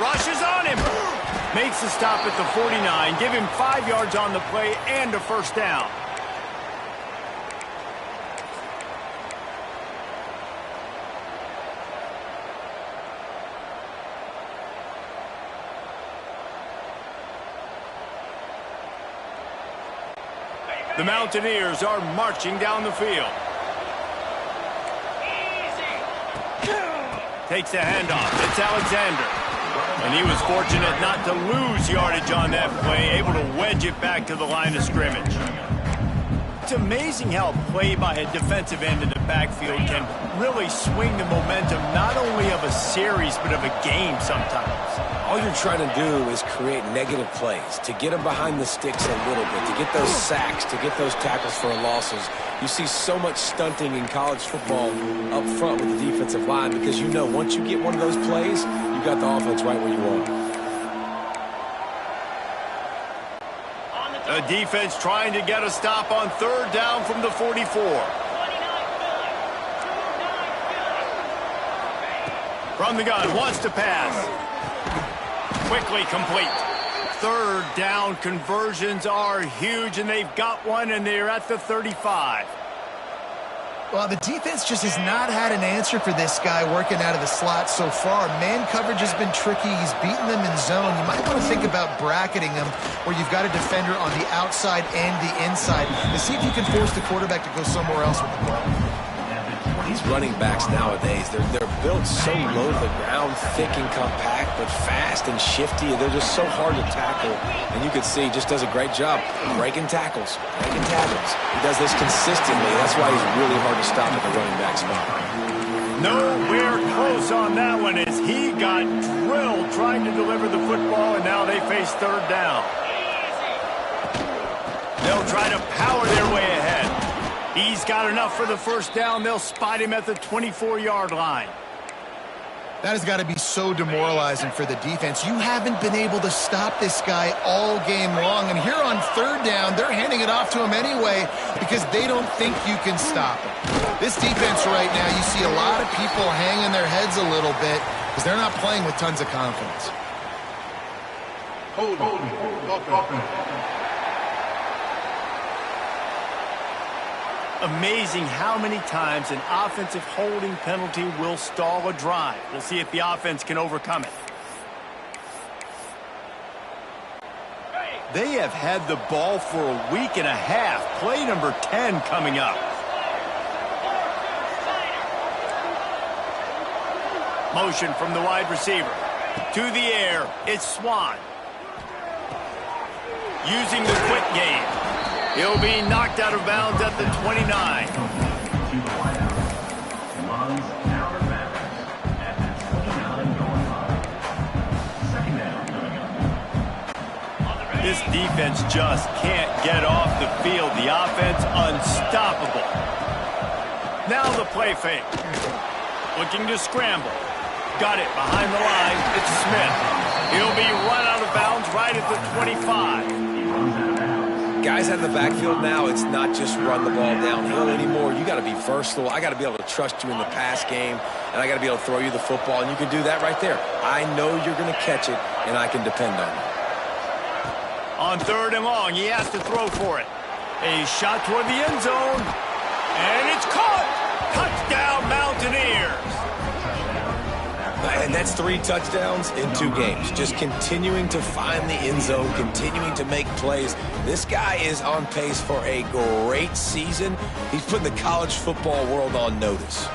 [SPEAKER 1] Rushes on him. Makes the stop at the 49. Give him 5 yards on the play and a first down. The Mountaineers are marching down the field. Takes a handoff. It's Alexander. And he was fortunate not to lose yardage on that play, able to wedge it back to the line of scrimmage. It's amazing how a play by a defensive end in the backfield can really swing the momentum not only of a series but of a game sometimes.
[SPEAKER 3] All you're trying to do is create negative plays, to get them behind the sticks a little bit, to get those sacks, to get those tackles for losses. You see so much stunting in college football up front with the defensive line because you know once you get one of those plays, you got the offense right where you want.
[SPEAKER 1] The defense trying to get a stop on 3rd down from the 44. From the gun, wants to pass. Quickly complete. 3rd down conversions are huge, and they've got one, and they're at the 35.
[SPEAKER 2] Well, the defense just has not had an answer for this guy working out of the slot so far. Man coverage has been tricky. He's beaten them in zone. You might want to think about bracketing them where you've got a defender on the outside and the inside to see if you can force the quarterback to go somewhere else with the ball.
[SPEAKER 3] These running backs nowadays, they're built so low to the ground, thick and compact, but fast and shifty. They're just so hard to tackle. And you can see he just does a great job breaking tackles, breaking tackles. He does this consistently. That's why he's really hard to stop at the running back spot.
[SPEAKER 1] Nowhere close on that one as he got drilled trying to deliver the football, and now they face 3rd down. They'll try to power their way ahead. He's got enough for the first down. They'll spot him at the 24-yard line.
[SPEAKER 2] That has got to be so demoralizing for the defense. You haven't been able to stop this guy all game long. And here on 3rd down, they're handing it off to him anyway because they don't think you can stop him. This defense right now, you see a lot of people hanging their heads a little bit because they're not playing with tons of confidence.
[SPEAKER 5] Hold on.
[SPEAKER 1] Amazing how many times an offensive holding penalty will stall a drive. We'll see if the offense can overcome it. They have had the ball for a week and a half. Play number 10 coming up. Motion from the wide receiver. To the air, it's Swan. Using the quick game. He'll be knocked out of bounds at the 29. This defense just can't get off the field. The offense unstoppable. Now the play fake. Looking to scramble. Got it behind the line. It's Smith. He'll be run out of bounds right at the 25.
[SPEAKER 3] Guys out of the backfield now, it's not just run the ball downhill anymore. You got to be versatile. I got to be able to trust you in the pass game, and I got to be able to throw you the football, and you can do that right there. I know you're going to catch it, and I can depend on you.
[SPEAKER 1] On 3rd and long, he has to throw for it. A shot toward the end zone, and it's caught. Touchdown, Mountaineers.
[SPEAKER 3] And that's 3 touchdowns in 2 games. Just continuing to find the end zone, continuing to make plays. This guy is on pace for a great season. He's putting the college football world on notice.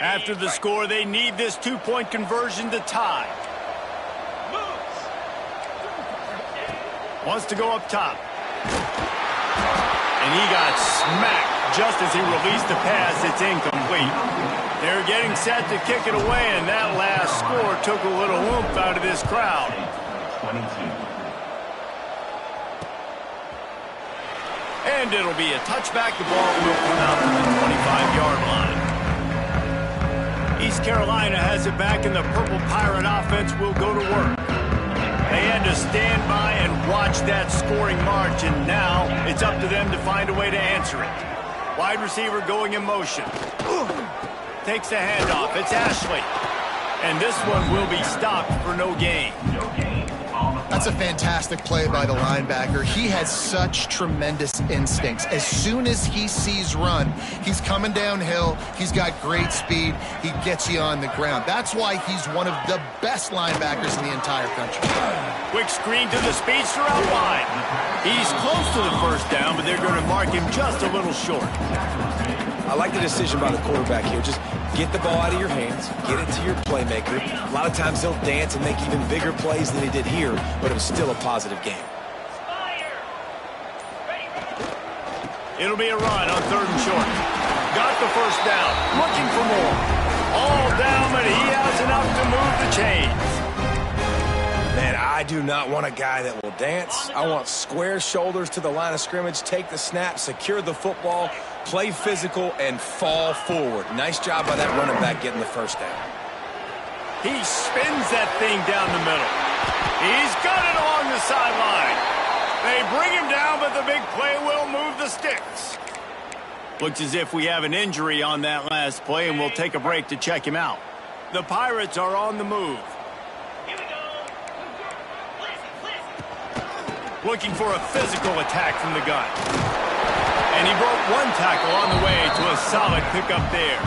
[SPEAKER 1] After the score, they need this two-point conversion to tie. Wants to go up top. And he got smacked just as he released the pass. It's incomplete. They're getting set to kick it away, and that last score took a little oomph out of this crowd.
[SPEAKER 6] 22.
[SPEAKER 1] And it'll be a touchback. The ball will come out to the 25-yard line. East Carolina has it back, and the Purple Pirate offense will go to work. They had to stand by and watch that scoring march, and now it's up to them to find a way to answer it. Wide receiver going in motion. Takes the handoff. It's Ashley. And this one will be stopped for no gain.
[SPEAKER 2] That's a fantastic play by the linebacker. He has such tremendous instincts. As soon as he sees run, he's coming downhill. He's got great speed. He gets you on the ground. That's why he's one of the best linebackers in the entire country.
[SPEAKER 1] Quick screen to the speedster out wide. He's close to the first down, but they're going to mark him just a little short.
[SPEAKER 3] I like the decision by the quarterback here. Just get the ball out of your hands, get it to your playmaker. A lot of times he'll dance and make even bigger plays than he did here, but it was still a positive game.
[SPEAKER 1] It'll be a run on 3rd and short. Got the first down, looking for more. All down, but he has enough to move the chains.
[SPEAKER 3] Man, I do not want a guy that will dance. I want square shoulders to the line of scrimmage, take the snap, secure the football, play physical, and fall forward. Nice job by that running back getting the first down.
[SPEAKER 1] He spins that thing down the middle. He's got it along the sideline. They bring him down, but the big play will move the sticks. Looks as if we have an injury on that last play, and we'll take a break to check him out. The Pirates are on the move. Looking for a physical attack from the gun. And he broke one tackle on the way to a solid pickup there.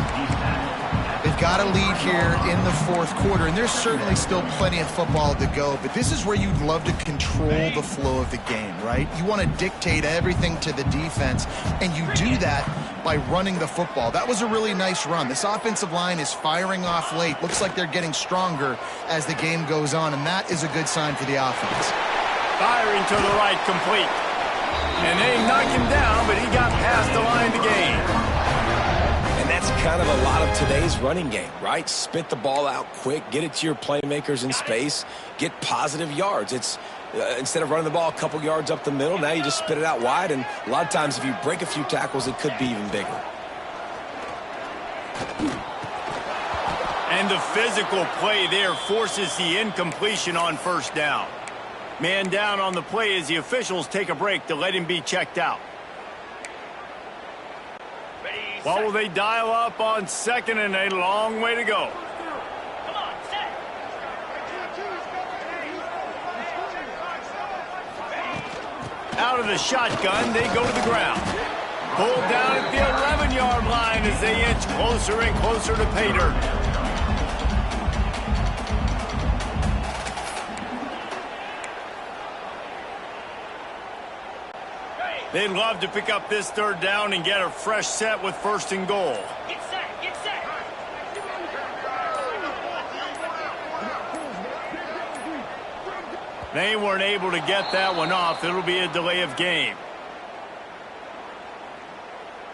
[SPEAKER 2] They've got a lead here in the 4th quarter, and there's certainly still plenty of football to go, but this is where you'd love to control the flow of the game, right? You want to dictate everything to the defense, and you do that by running the football. That was a really nice run. This offensive line is firing off late. Looks like they're getting stronger as the game goes on, and that is a good sign for the offense.
[SPEAKER 1] Firing to the right, complete. And they knock him down, but he got past the line to gain.
[SPEAKER 3] And that's kind of a lot of today's running game, right? Spit the ball out quick, get it to your playmakers in space, get positive yards. It's instead of running the ball a couple yards up the middle, now you just spit it out wide, and a lot of times if you break a few tackles, it could be even bigger.
[SPEAKER 1] And the physical play there forces the incompletion on 1st down. Man down on the play as the officials take a break to let him be checked out. What will they dial up on 2nd and a long way to go? Out of the shotgun, they go to the ground. Pulled down at the 11-yard line as they inch closer and closer to pay dirt. They'd love to pick up this 3rd down and get a fresh set with 1st and goal.
[SPEAKER 7] Get set, get set.
[SPEAKER 1] They weren't able to get that one off. It'll be a delay of game.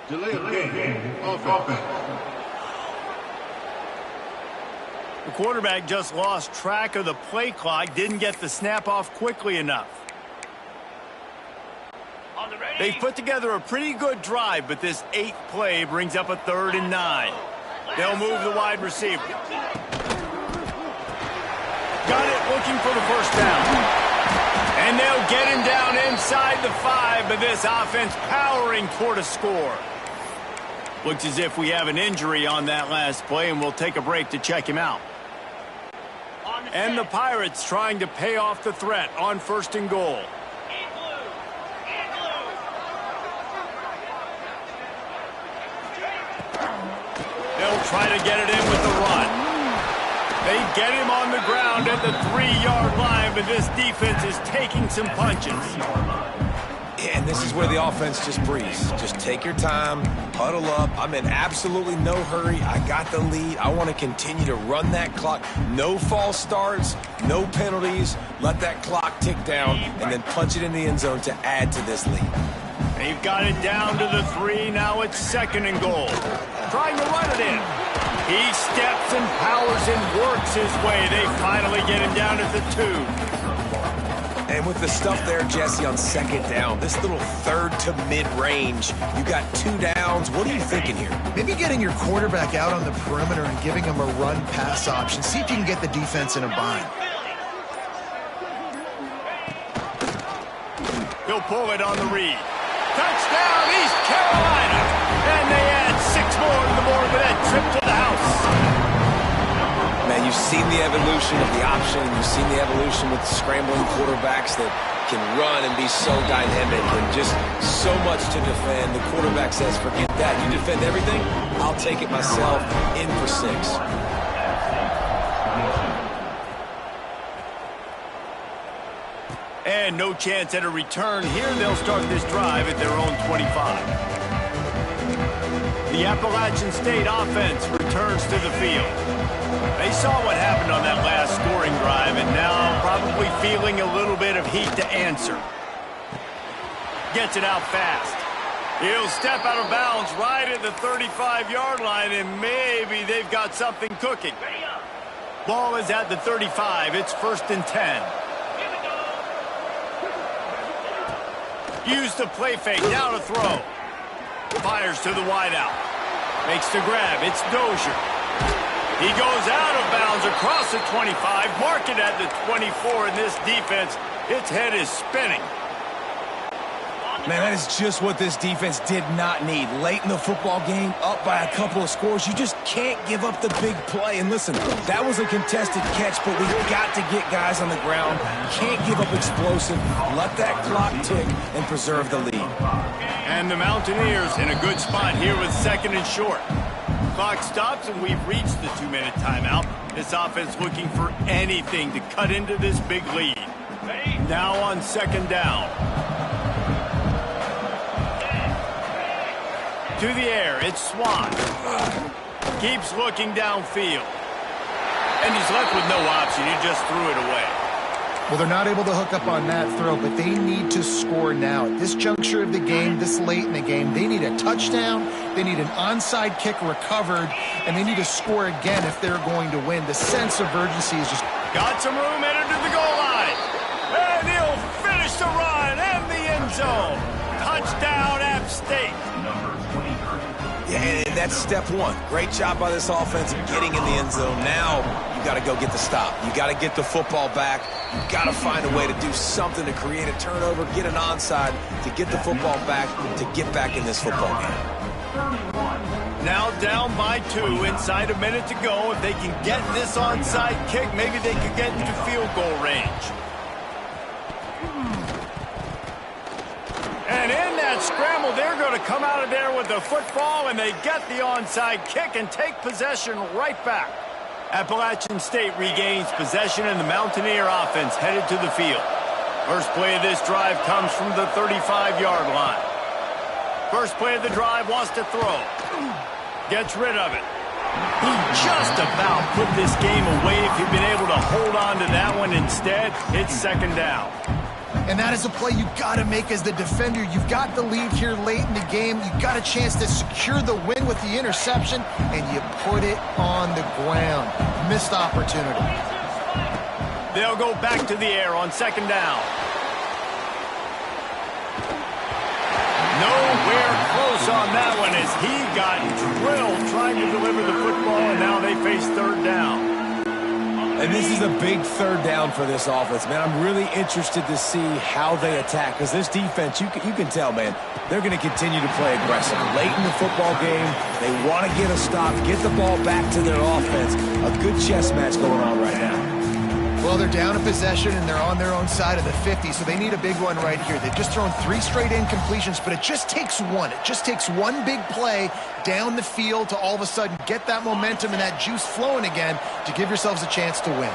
[SPEAKER 5] Delay of game. Offense.
[SPEAKER 1] The quarterback just lost track of the play clock, didn't get the snap off quickly enough. They've put together a pretty good drive, but this 8th play brings up a 3rd and 9. They'll move the wide receiver. Got it, looking for the first down. And they'll get him down inside the 5, but this offense powering toward a score. Looks as if we have an injury on that last play, and we'll take a break to check him out. And the Pirates trying to pay off the threat on 1st and goal. They'll try to get it in with the run. They get him on the ground at the 3-yard line, but this defense is taking some punches.
[SPEAKER 3] And this is where the offense just breathes. Just take your time, huddle up. I'm in absolutely no hurry. I got the lead. I want to continue to run that clock. No false starts, no penalties. Let that clock tick down and then punch it in the end zone to add to this lead.
[SPEAKER 1] They've got it down to the 3. Now it's 2nd and goal. Trying to run it in. He steps and powers and works his way. They finally get him down at the 2.
[SPEAKER 3] And with the stuff there, Jesse, on 2nd down, this little 3rd to mid-range, you got 2 downs. What are you thinking here?
[SPEAKER 2] Maybe getting your quarterback out on the perimeter and giving him a run-pass option. See if you can get the defense in a bind.
[SPEAKER 1] He'll pull it on the read. Touchdown, East Carolina! And they add 6 more to the board with that trip to the house.
[SPEAKER 3] Man, you've seen the evolution of the option. You've seen the evolution with scrambling quarterbacks that can run and be so dynamic and just so much to defend. The quarterback says, forget that. You defend everything, I'll take it myself. In for 6.
[SPEAKER 1] And no chance at a return here. They'll start this drive at their own 25. The Appalachian State offense returns to the field. They saw what happened on that last scoring drive and now probably feeling a little bit of heat to answer. Gets it out fast. He'll step out of bounds right at the 35-yard line, and maybe they've got something cooking. Ball is at the 35. It's 1st and 10. Use the play fake. Now to throw. Fires to the wideout. Makes the grab. It's Dozier. He goes out of bounds across the 25. Mark it at the 24 in this defense. Its head is spinning.
[SPEAKER 3] Man, that is just what this defense did not need. Late in the football game, up by a couple of scores, you just can't give up the big play. And listen, that was a contested catch, but we've got to get guys on the ground. Can't give up explosive. Let that clock tick and preserve the lead.
[SPEAKER 1] And the Mountaineers in a good spot here with 2nd and short. Clock stops and we've reached the 2-minute timeout. This offense looking for anything to cut into this big lead. Now on 2nd down. To the air, it's Swan. Keeps looking downfield. And he's left with no option. He just threw it away.
[SPEAKER 2] Well, they're not able to hook up on that throw, but they need to score now. At this juncture of the game, this late in the game, they need a touchdown, they need an onside kick recovered, and they need to score again if they're going to win. The sense of urgency is just...
[SPEAKER 1] Got some room, headed to the goal line. And he'll finish the run and the end zone. Touchdown, App State.
[SPEAKER 3] Yeah, and that's step 1. Great job by this offense of getting in the end zone. Now you got to go get the stop. You got to get the football back. You got to find a way to do something to create a turnover, get an onside, to get the football back, to get back in this football game.
[SPEAKER 1] Now down by 2, inside a minute to go. If they can get this onside kick, maybe they could get into field goal range. And in that scramble, they're going to come out of there with the football, and they get the onside kick and take possession right back. Appalachian State regains possession, and the Mountaineer offense headed to the field. First play of this drive comes from the 35-yard line. First play of the drive, wants to throw. Gets rid of it. He just about put this game away if he'd been able to hold on to that one. Instead, it's 2nd down.
[SPEAKER 2] And that is a play you've got to make as the defender. You've got the lead here late in the game. You've got a chance to secure the win with the interception, and you put it on the ground. Missed opportunity.
[SPEAKER 1] They'll go back to the air on 2nd down. Nowhere close on that one as he got drilled trying to deliver the football, and now they face 3rd down.
[SPEAKER 3] And this is a big 3rd down for this offense, man. I'm really interested to see how they attack, because this defense, you can tell, man, they're going to continue to play aggressive. Late in the football game, they want to get a stop, get the ball back to their offense. A good chess match going on right now.
[SPEAKER 2] Well, they're down in possession, and they're on their own side of the 50, so they need a big one right here. They've just thrown 3 straight incompletions, but it just takes one. It just takes one big play down the field to all of a sudden get that momentum and that juice flowing again to give yourselves a chance to win.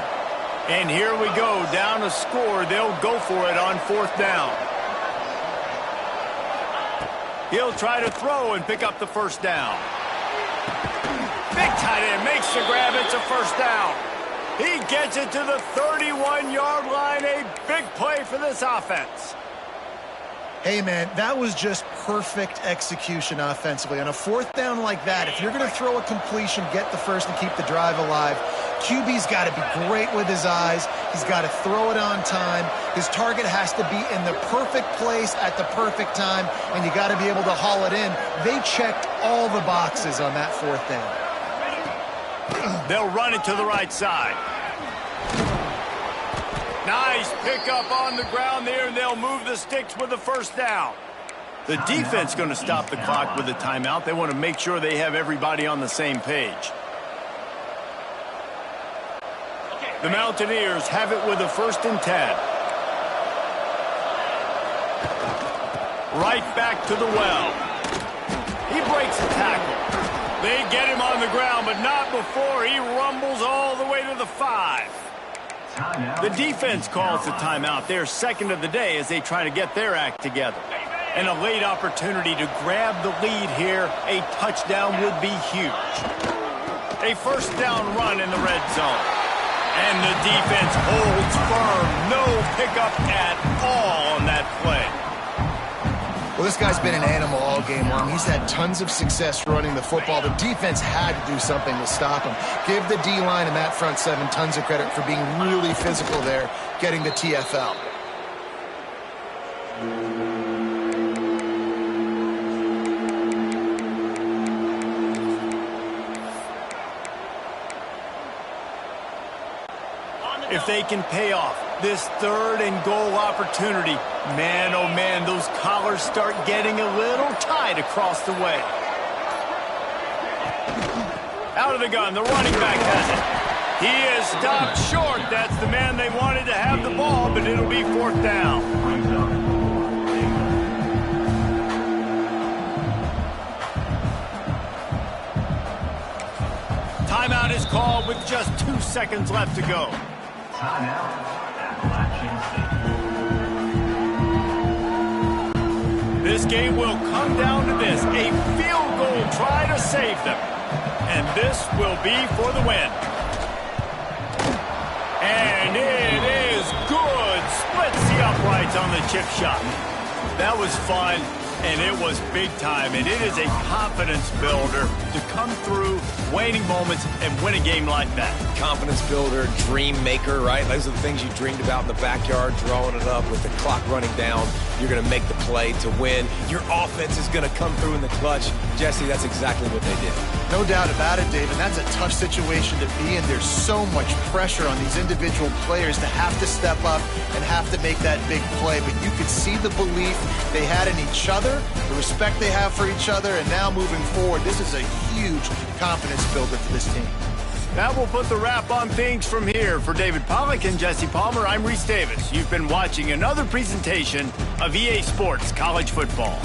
[SPEAKER 1] And here we go, down a score. They'll go for it on 4th down. He'll try to throw and pick up the first down. Big tight end makes the grab. It's a first down. He gets it to the 31-yard line. A big play for this offense.
[SPEAKER 2] Hey, man, that was just perfect execution offensively. On a fourth down like that, if you're going to throw a completion, get the first and keep the drive alive, QB's got to be great with his eyes. He's got to throw it on time. His target has to be in the perfect place at the perfect time, and you got to be able to haul it in. They checked all the boxes on that fourth down.
[SPEAKER 1] They'll run it to the right side. Nice pickup on the ground there, and they'll move the sticks with the first down. The defense going to stop the clock with a timeout. They want to make sure they have everybody on the same page. The Mountaineers have it with a 1st and 10. Right back to the well. He breaks the tackle. They get him on the ground, but not before he rumbles all the way to the 5. The defense calls the timeout. They're second of the day as they try to get their act together. And a late opportunity to grab the lead here. A touchdown would be huge. A first down run in the red zone. And the defense holds firm. No pickup at all on that play.
[SPEAKER 2] Well, this guy's been an animal all game long. He's had tons of success running the football. The defense had to do something to stop him. Give the D-line and that front 7 tons of credit for being really physical there, getting the TFL.
[SPEAKER 1] If they can pay off this 3rd and goal opportunity, man, oh man, those collars start getting a little tight across the way. Out of the gun, the running back has it. He is stopped short. That's the man they wanted to have the ball, but it'll be 4th down. Timeout is called with just 2 seconds left to go.
[SPEAKER 6] Timeout, Appalachian.
[SPEAKER 1] This game will come down to this. A field goal try to save them. And this will be for the win. And it is good. Splits the uprights on the chip shot. That was fun, and it was big time. And it is a confidence builder to come through waning moments and win a game like that.
[SPEAKER 3] Confidence builder, dream maker, right? Those are the things you dreamed about in the backyard, drawing it up with the clock running down. You're going to make the play to win. Your offense is going to come through in the clutch. Jesse, that's exactly what they did.
[SPEAKER 2] No doubt about it, Dave, and that's a tough situation to be in. There's so much pressure on these individual players to have to step up and have to make that big play, but you could see the belief they had in each other, the respect they have for each other, and now moving forward, this is a huge confidence builder for this team.
[SPEAKER 1] That will put the wrap on things from here. For David Pollack and Jesse Palmer, I'm Reese Davis. You've been watching another presentation of EA Sports College Football.